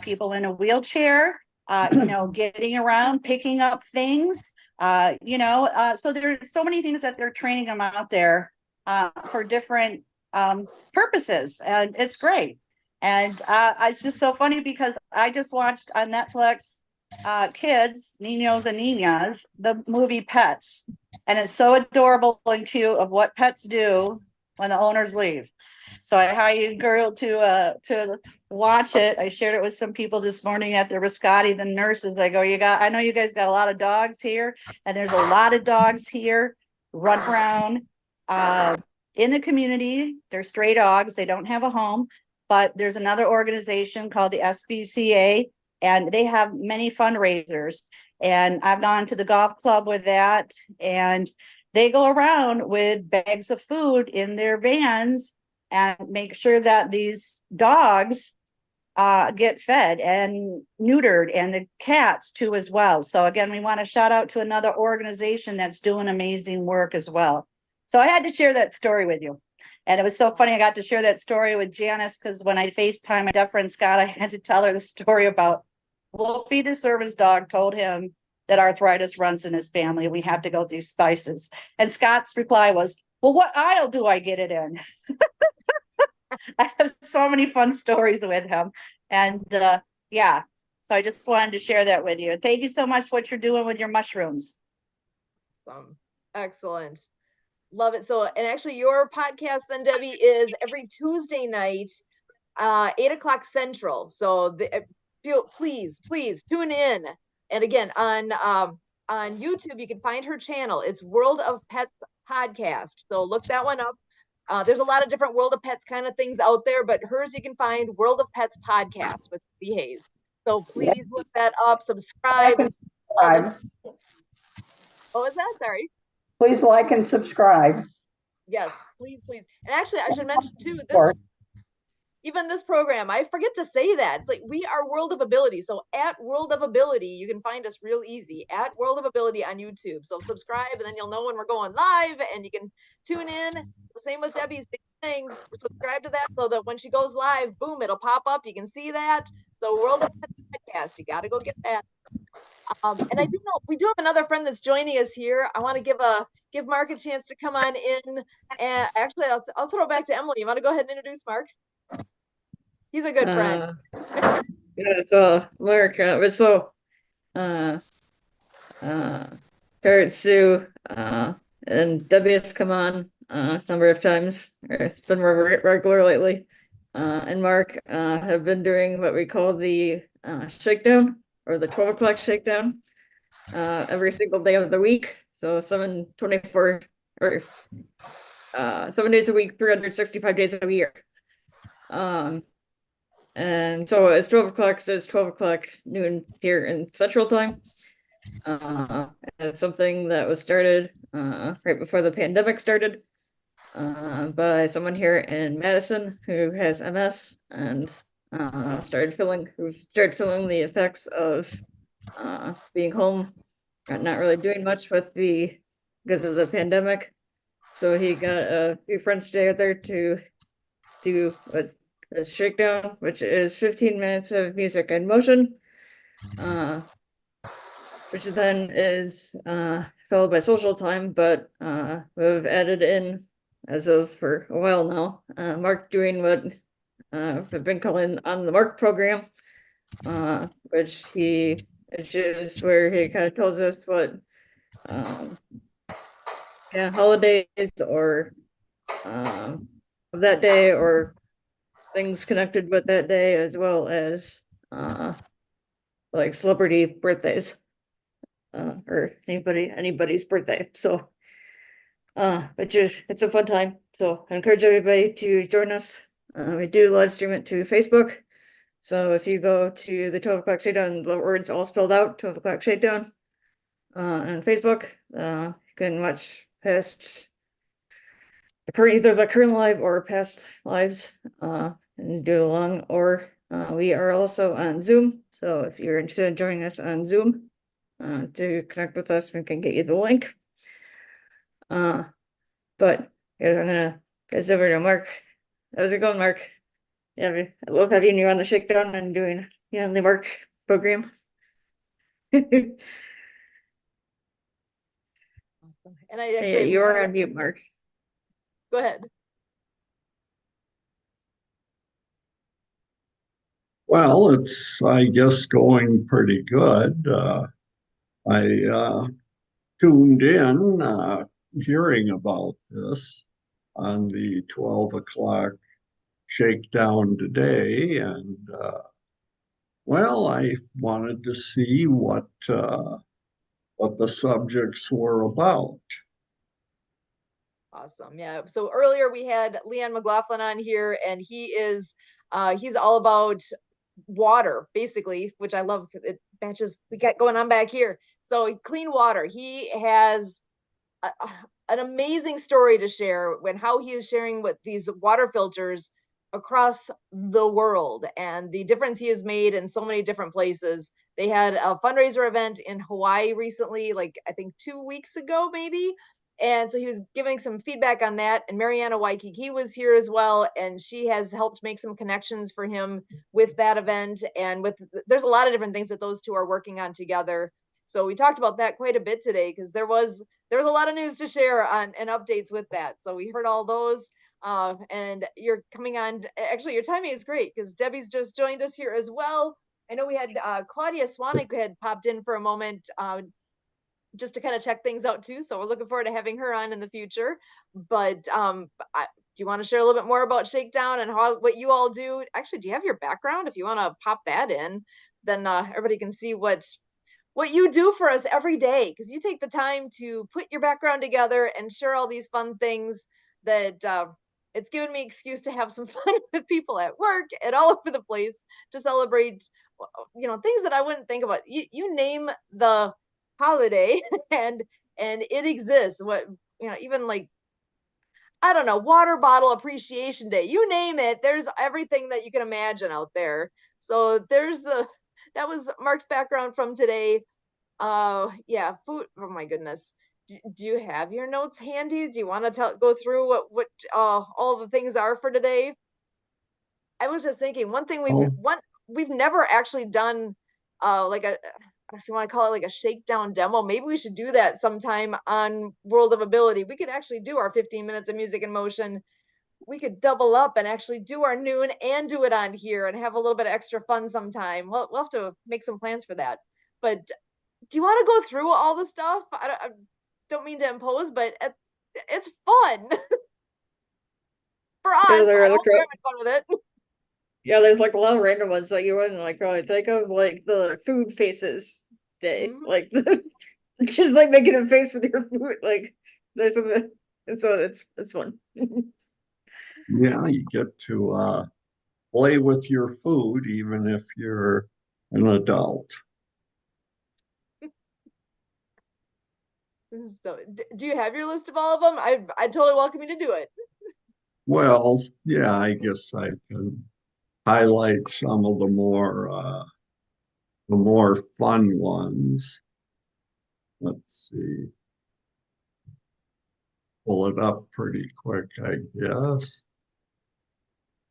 People in a wheelchair, getting around, picking up things. So there's so many things that they're training them out there for different purposes, and it's great. And it's just so funny because I just watched on Netflix, Kids, Niños and Niñas, the movie Pets. And it's so adorable and cute of what pets do when the owners leave. So I hire you girl to watch it. I shared it with some people this morning at the Riscotti, the nurses. I go, I know you guys got a lot of dogs here, and there's a lot of dogs here run around in the community. They're stray dogs. They don't have a home, but there's another organization called the SPCA, and they have many fundraisers. And I've gone to the golf club with that, and they go around with bags of food in their vans and make sure that these dogs get fed and neutered, and the cats too as well. So again, we want to shout out to another organization that's doing amazing work as well. So I had to share that story with you. And it was so funny. I got to share that story with Janice because when I FaceTime my deaf friend Scott, I had to tell her the story about Wolfie, the service dog, told him that arthritis runs in his family. We have to go through spices. And Scott's reply was, well, what aisle do I get it in? I have so many fun stories with him. And yeah, so I just wanted to share that with you. Thank you so much for what you're doing with your mushrooms. Awesome. Excellent. Love it. So, and actually your podcast then, Debbie, is every Tuesday night, 8 o'clock Central. So please tune in. And again, on YouTube, you can find her channel. It's World of Pets Podcast. So look that one up. There's a lot of different World of Pets kind of things out there, but hers you can find World of Pets Podcast with Debbie Hayes. So please look that up, subscribe. Subscribe. What was that? Sorry. Please like and subscribe. Yes, please. And actually, I should mention too, Or- even this program, I forget to say that. It's like we are World of Ability. So at World of Ability, you can find us real easy at World of Ability on YouTube. So subscribe, and then you'll know when we're going live, and you can tune in. The same with Debbie's thing. Subscribe to that so that when she goes live, boom, it'll pop up. You can see that. So World of Podcast, you got to go get that. And I do know we do have another friend that's joining us here. I want to give Mark a chance to come on in. And actually, I'll throw it back to Emily. You want to go ahead and introduce Mark? He's a good friend. Yeah, so Mark, Parrot Sue, and Debbie has come on a number of times. It's been more regular lately. And Mark have been doing what we call the shakedown, or the 12 o'clock shakedown, every single day of the week. So 7 days a week, 365 days a year. And so it's 12 o'clock, so it's 12 o'clock noon here in Central Time. And it's something that was started right before the pandemic started by someone here in Madison who has MS, and started feeling the effects of being home, not really doing much because of the pandemic. So he got a few friends together to do a shakedown, which is 15 minutes of music and motion, which then is followed by social time. But we've added in, as of for a while now, Mark doing what we've been calling on the Mark program, which is where he kind of tells us what holidays or of that day, or things connected with that day, as well as like celebrity birthdays, or anybody's birthday. So it's a fun time. So I encourage everybody to join us. We do live stream it to Facebook. So if you go to the 12 o'clock shakedown, the words all spelled out, 12 o'clock shakedown, on Facebook, you can watch past either the current live or past lives, and do along. Or we are also on Zoom. So if you're interested in joining us on Zoom, to connect with us, we can get you the link. But yeah, I'm gonna pass over to Mark. How's it going, Mark? Yeah, I love having you on the shakedown and doing the Mark program. And I actually You're on mute, Mark. go ahead. Well, it's, I guess, going pretty good. I tuned in, hearing about this on the 12 o'clock shakedown today, and well, I wanted to see what the subjects were about. Awesome. Yeah. So earlier we had Leon McLaughlin on here, and he's all about water, basically, which I love. It matches we got going on back here. So clean water. He has an amazing story to share when how he is sharing with these water filters across the world and the difference he has made in so many different places. They had a fundraiser event in Hawaii recently, like I think 2 weeks ago, maybe. And so he was giving some feedback on that. And Mariana Waikiki was here as well. And she has helped make some connections for him with that event. And there's a lot of different things that those two are working on together. So we talked about that quite a bit today because there was a lot of news to share on and updates with that. So we heard all those. And you're coming on. Actually, your timing is great because Debbie's just joined us here as well. I know we had Claudia Swanik had popped in for a moment just to kind of check things out too. So we're looking forward to having her on in the future. But do you want to share a little bit more about Shakedown and what you all do? Actually, do you have your background? If you want to pop that in, then everybody can see what you do for us every day, because you take the time to put your background together and share all these fun things that it's given me excuse to have some fun with people at work and all over the place to celebrate things that I wouldn't think about. You name the holiday and it exists. What even like, I don't know, water bottle appreciation day, you name it, there's everything that you can imagine out there. So that was Mark's background from today. Yeah, food. Oh my goodness. Do you have your notes handy? Do you want to go through what all the things are for today? I was just thinking one thing we've never actually done like a, if you want to call it like a shakedown demo, maybe we should do that sometime on World of Ability. We could actually do our 15 minutes of music in motion. We could double up and actually do our noon and do it on here and have a little bit of extra fun sometime. We'll have to make some plans for that. But do you want to go through all the stuff? I don't mean to impose, but it's fun for us. Yeah, I hope you're having fun with it. Yeah, there's like a lot of random ones that you wouldn't like probably think of, like the food faces day, like just like making a face with your food. Like there's some, it's fun. Yeah, you get to play with your food even if you're an adult. So, do you have your list of all of them? I totally welcome you to do it. Well, yeah, I guess I can highlight some of the more fun ones. Let's see. Pull it up pretty quick, I guess.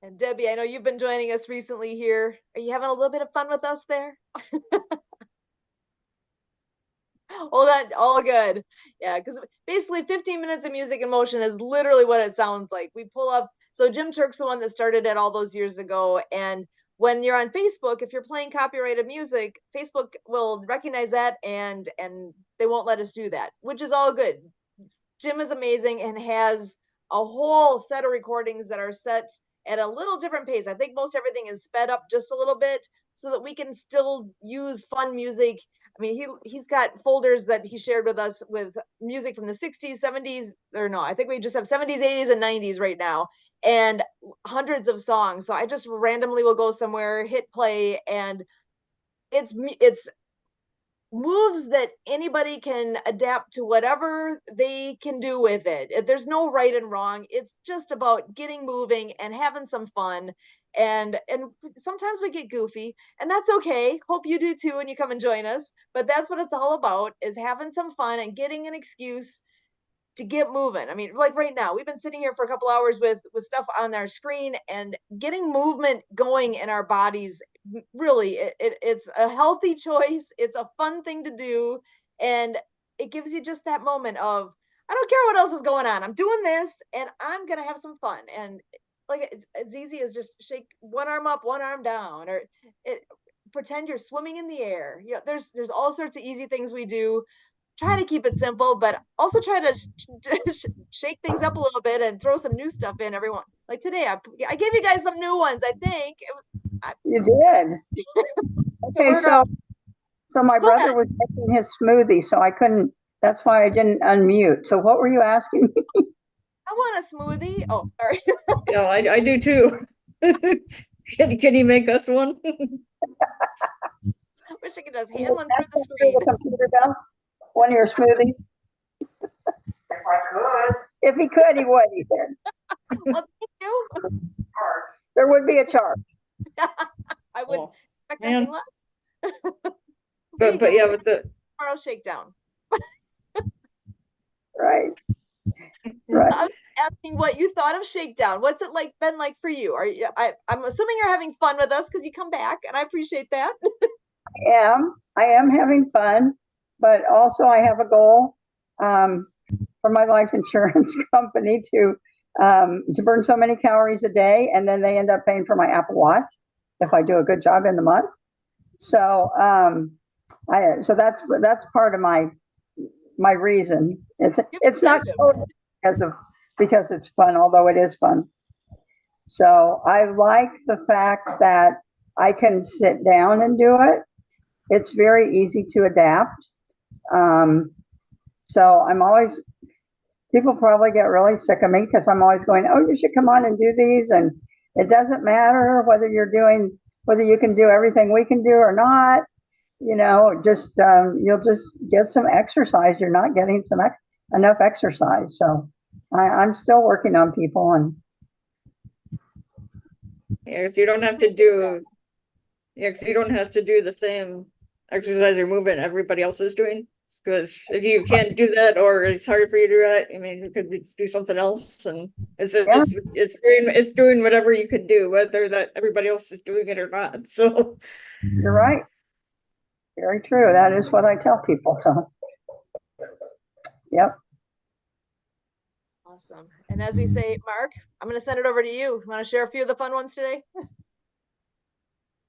And Debbie, I know you've been joining us recently here. Are you having a little bit of fun with us there? Oh, that all good. Yeah, because basically 15 minutes of music in motion is literally what it sounds like. We pull up. So Jim Turk's the one that started it all those years ago. And when you're on Facebook, if you're playing copyrighted music, Facebook will recognize that and they won't let us do that, which is all good. Jim is amazing and has a whole set of recordings that are set at a little different pace. I think most everything is sped up just a little bit so that we can still use fun music. I mean, he's got folders that he shared with us with music from the 60s, 70s, or no, I think we just have 70s, 80s, and 90s right now, and hundreds of songs. So I just randomly will go somewhere, hit play, and it's moves that anybody can adapt to whatever they can do with it. There's no right and wrong. It's just about getting moving and having some fun. And sometimes we get goofy, and that's okay. Hope you do too when you come and join us. But that's what it's all about, is having some fun and getting an excuse to get moving. I mean, like right now, we've been sitting here for a couple hours with stuff on our screen and getting movement going in our bodies. Really, it's a healthy choice. It's a fun thing to do. And it gives you just that moment of, I don't care what else is going on. I'm doing this and I'm going to have some fun. And like as easy as just shake one arm up, one arm down, or pretend you're swimming in the air. You know, there's all sorts of easy things we do. Try to keep it simple, but also try to shake things up a little bit and throw some new stuff in every once. Like today, I gave you guys some new ones. I think. You did. Okay, so my Go brother ahead. was making his smoothie, so I couldn't, that's why I didn't unmute. So what were you asking me? I want a smoothie. Oh, sorry. Yeah, I do too. Can you make us one? I wish I could just hand one through the Through screen. the computer, Bill? One of your smoothies? If he could, he would, he said. Well, thank you. There would be a charge. I would Oh, expect man. nothing less. But yeah, with the Tomorrow shakedown. Right. Right. I was asking what you thought of Shakedown. What's it like been like for you? Are you I'm assuming you're having fun with us because you come back and I appreciate that. I am having fun, but also I have a goal for my life insurance company to burn so many calories a day, and then they end up paying for my Apple Watch if I do a good job in the month. So so that's part of my reason. It's not totally because it's fun, although it is fun. So I like the fact that I can sit down and do it. It's very easy to adapt. So I'm always, people probably get really sick of me because I'm always going, oh, you should come on and do these. And it doesn't matter whether you can do everything we can do or not. You know, just you'll just get some exercise. You're not getting enough exercise. So I'm still working on people, and yeah, 'cause you don't have to do, yeah, 'cause you don't have to do the same exercise or movement everybody else is doing. Because if you can't do that, or it's hard for you to do that, I mean, you could do something else, and it's doing whatever you could do, whether that everybody else is doing it or not. So you're right. Very true. That is what I tell people. So, yep. Awesome. And as we say, Mark, I'm going to send it over to you. You want to share a few of the fun ones today?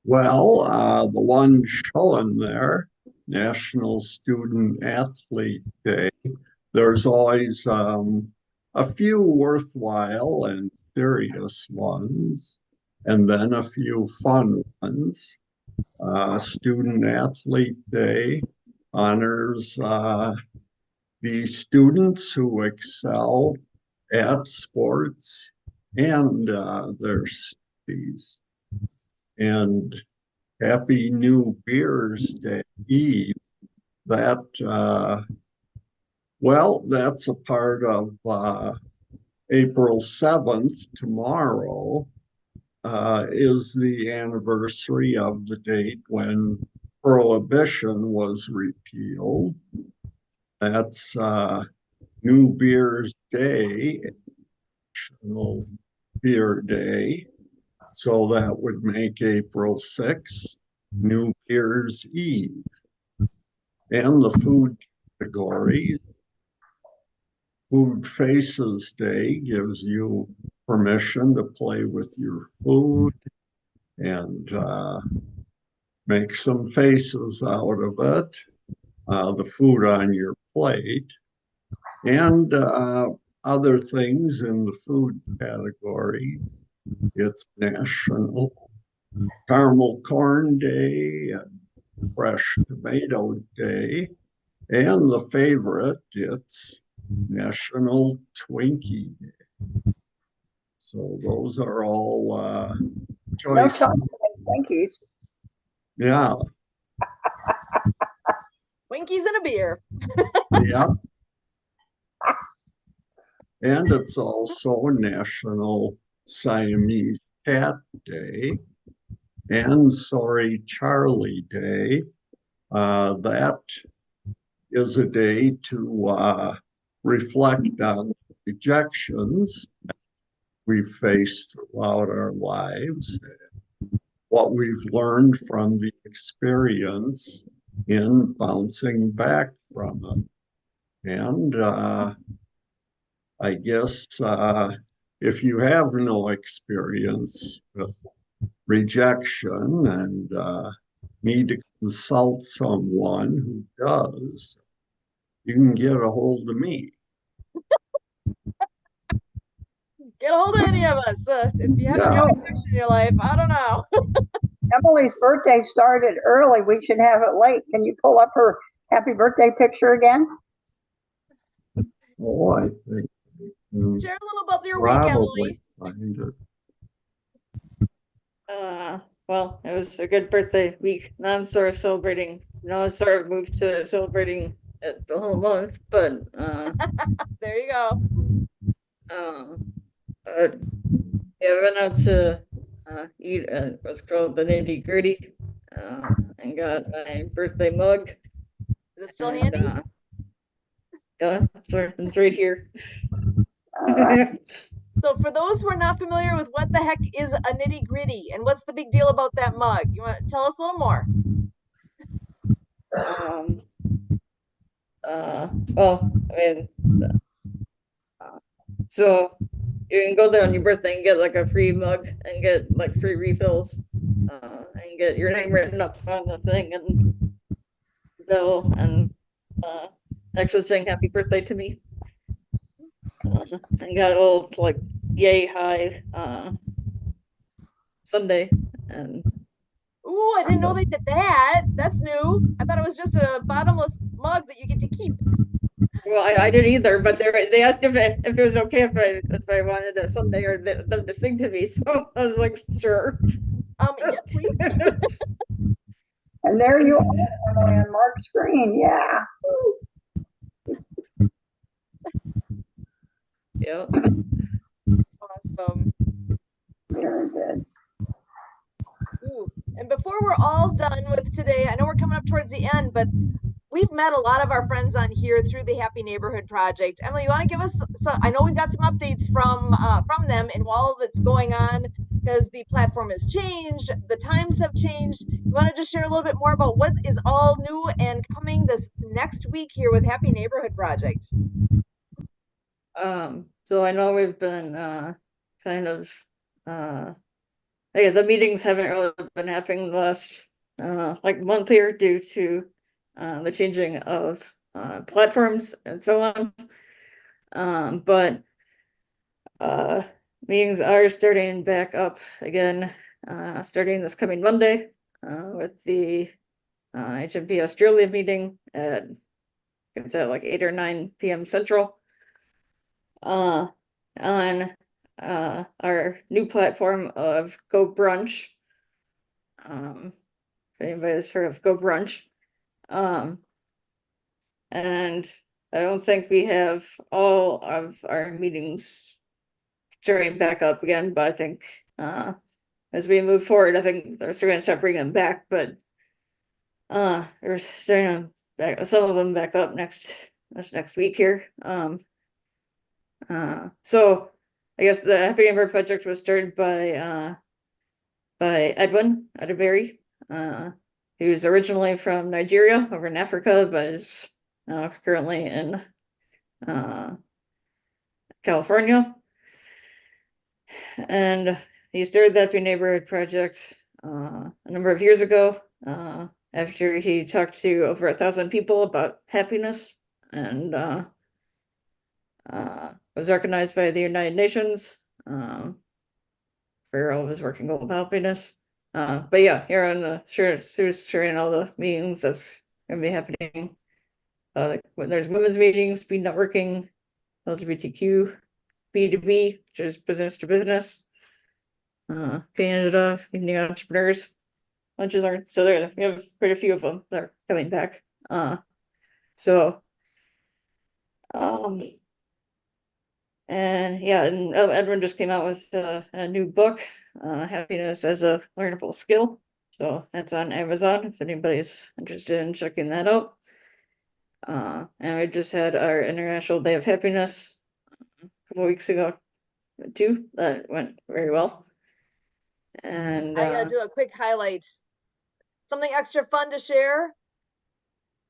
Well, the one showing there, National Student Athlete Day, there's always a few worthwhile and serious ones, and then a few fun ones. Student Athlete Day honors the students who excel at sports and their studies. And Happy New Beer's Day Eve. That, well, that's a part of April 7th, tomorrow, is the anniversary of the date when Prohibition was repealed. That's New Beer's Day, National Beer Day. So that would make April 6th New Year's Eve. And the food categories. Food Faces Day gives you permission to play with your food and make some faces out of it, the food on your plate, and other things in the food categories. It's National Caramel Corn Day and Fresh Tomato Day, and the favorite, it's National Twinkie Day. So those are all No choices. chocolate and Twinkies. Yeah. Winkies and a beer. Yeah. And it's also National Siamese Cat Day and Sorry Charlie Day. That is a day to reflect on rejections we've faced throughout our lives, what we've learned from the experience in bouncing back from it. And I guess if you have no experience with rejection and need to consult someone who does, you can get a hold of me. Get a hold of any of us. If you have Yeah. no rejection in your life, I don't know. Emily's birthday started early. We should have it late. Can you pull up her happy birthday picture again? Oh, I think Share a little about your week, Emily. probably find it. Well, it was a good birthday week. Now I'm sort of celebrating. Now I sort of moved to celebrating it the whole month, but There you go. uh, yeah, I went out to eat at what's called the Nitty Gritty, and got my birthday mug. Is it still And, handy? yeah, it's right here. All right. So for those who are not familiar with what the heck is a nitty gritty and what's the big deal about that mug, you want to tell us a little more? Well, I mean, so you can go there on your birthday and get like a free mug and get like free refills, and get your name written up on the thing and bill and actually saying happy birthday to me. And got a little like yay high Sunday, and Ooh, I didn't know they did that. That's new. I thought it was just a bottomless mug that you get to keep. well, I didn't either, but they asked if it was okay if I wanted a Sunday or them to sing to me, so I was like, sure. Yeah, please. And there you are, Emily, on Mark's screen. Yeah. Yeah. Awesome. Very good. Ooh. And before we're all done with today, I know we're coming up towards the end, but we've met a lot of our friends on here through the Happy Neighborhood Project. Emily, you want to give us some? I know we've got some updates from them and all that's going on because the platform has changed, the times have changed. You want to just share a little bit more about what is all new and coming this next week here with Happy Neighborhood Project? So I know we've been kind of the meetings haven't really been happening the last like month here due to the changing of platforms and so on. But meetings are starting back up again, starting this coming Monday, with the HMP Australia meeting it's at like 8 or 9 p.m. Central. On our new platform of Go Brunch. If anybody's heard of Go Brunch. And I don't think we have all of our meetings starting back up again, but I think as we move forward, I think they're still gonna start bringing them back, but they're starting back some of them back up this next week here. So I guess the Happy Neighbor Project was started by Edwin Adeberry, who's originally from Nigeria over in Africa, but is currently in California. And he started the Happy Neighborhood Project a number of years ago, after he talked to over 1,000 people about happiness, and was recognized by the United Nations for all of his work in global happiness. But yeah, here on the sharing all the meetings that's gonna be happening. When there's women's meetings, speed networking, LGBTQ, B2B, which is business to business, Canada, evening entrepreneurs, bunch of learn. So there we have quite a few of them that are coming back. And yeah, and Edwin just came out with a new book, Happiness as a Learnable Skill. So that's on Amazon if anybody's interested in checking that out. And we just had our International Day of Happiness a couple weeks ago too. That went very well. And I gotta do a quick highlight. Something extra fun to share.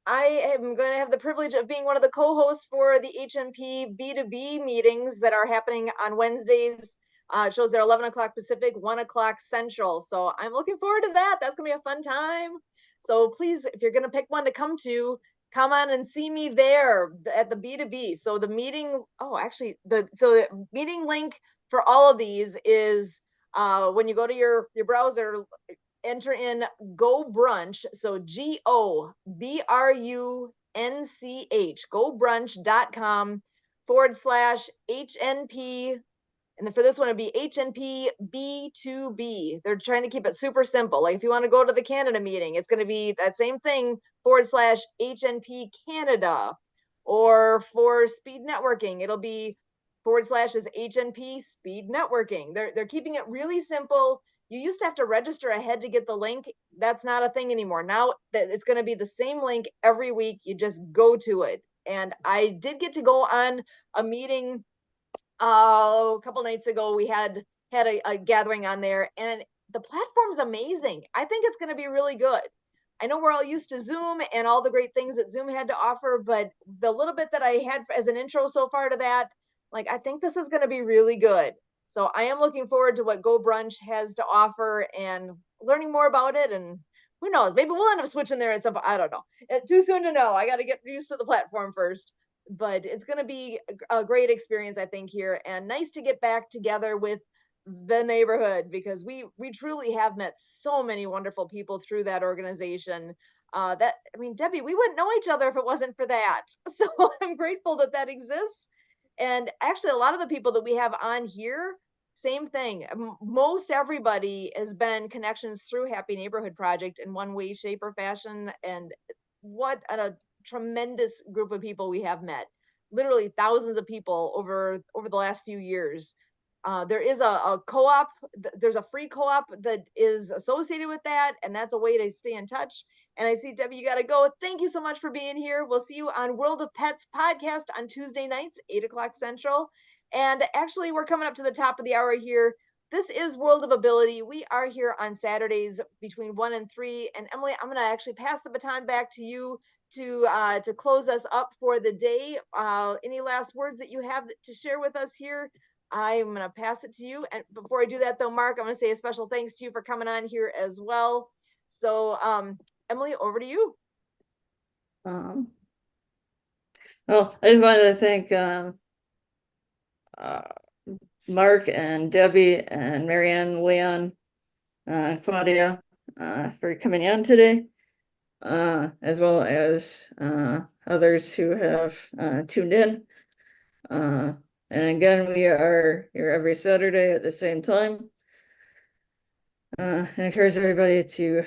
I am going to have the privilege of being one of the co-hosts for the HMP B2B meetings that are happening on Wednesdays. It shows they're 11 o'clock Pacific, 1 o'clock Central. So I'm looking forward to that. That's going to be a fun time. So please, if you're going to pick one to come to, come on and see me there at the B2B. So the meeting, the meeting link for all of these is when you go to your browser, enter in Go Brunch. So GOBRUNCH, gobrunch.com/HNP. And then for this one, it'd be HNP B2B. They're trying to keep it super simple. Like if you want to go to the Canada meeting, it's going to be that same thing /HNP Canada. Or for speed networking, it'll be / HNP speed networking. They're keeping it really simple. You used to have to register ahead to get the link. That's not a thing anymore. Now that it's going to be the same link every week, you just go to it. And I did get to go on a meeting a couple nights ago. We had a gathering on there, and the platform's amazing. I think it's going to be really good. I know we're all used to Zoom and all the great things that Zoom had to offer, but the little bit that I had as an intro so far to that, like, I think this is going to be really good. So I am looking forward to what Go Brunch has to offer and learning more about it. And who knows, maybe we'll end up switching there at some point. I don't know. It's too soon to know. I got to get used to the platform first. But it's going to be a great experience, I think, here, and nice to get back together with the neighborhood, because we truly have met so many wonderful people through that organization. Debbie, we wouldn't know each other if it wasn't for that. So I'm grateful that that exists. And actually, a lot of the people that we have on here, same thing. Most everybody has been connections through Happy Neighborhood Project in one way, shape, or fashion. And what a tremendous group of people we have met. Literally thousands of people over the last few years. There is a co-op. There's a free co-op that is associated with that, and that's a way to stay in touch. And I see, Debbie, you got to go. Thank you so much for being here. We'll see you on World of Pets podcast on Tuesday nights, 8 o'clock Central. And actually, we're coming up to the top of the hour here. This is World of Ability. We are here on Saturdays between 1 and 3. And Emily, I'm going to actually pass the baton back to you to close us up for the day. Any last words that you have to share with us here? I'm going to pass it to you. And before I do that, though, Mark, I want to say a special thanks to you for coming on here as well. So, Emily, over to you. Well, I just wanted to thank Mark and Debbie and Marianne, Leon, Claudia for coming on today, as well as others who have tuned in. And again, we are here every Saturday at the same time. I encourage everybody to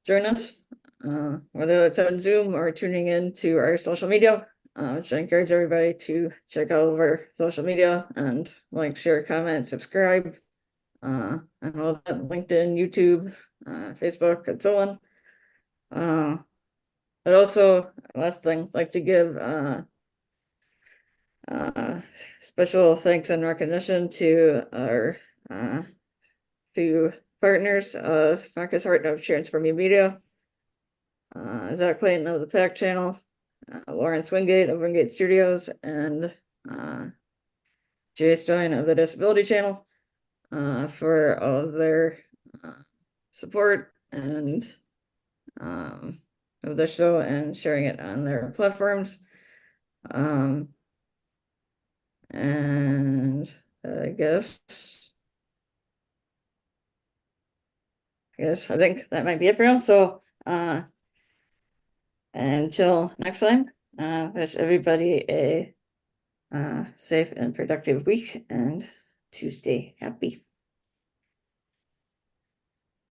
join us, whether it's on Zoom or tuning in to our social media. Which I encourage everybody to check out our social media and like, share, comment, subscribe, and all that, LinkedIn, YouTube, Facebook, and so on. But also, last thing, I'd like to give special thanks and recognition to our few partners of Marcus Horton of Transforming Media, Zach Clayton of the Pack Channel, Lawrence Wingate of Wingate Studios, and Jay Stein of the Disability Channel for all of their support and of the show and sharing it on their platforms. And I think that might be it for now. So until next time, wish everybody a safe and productive week, and to stay happy.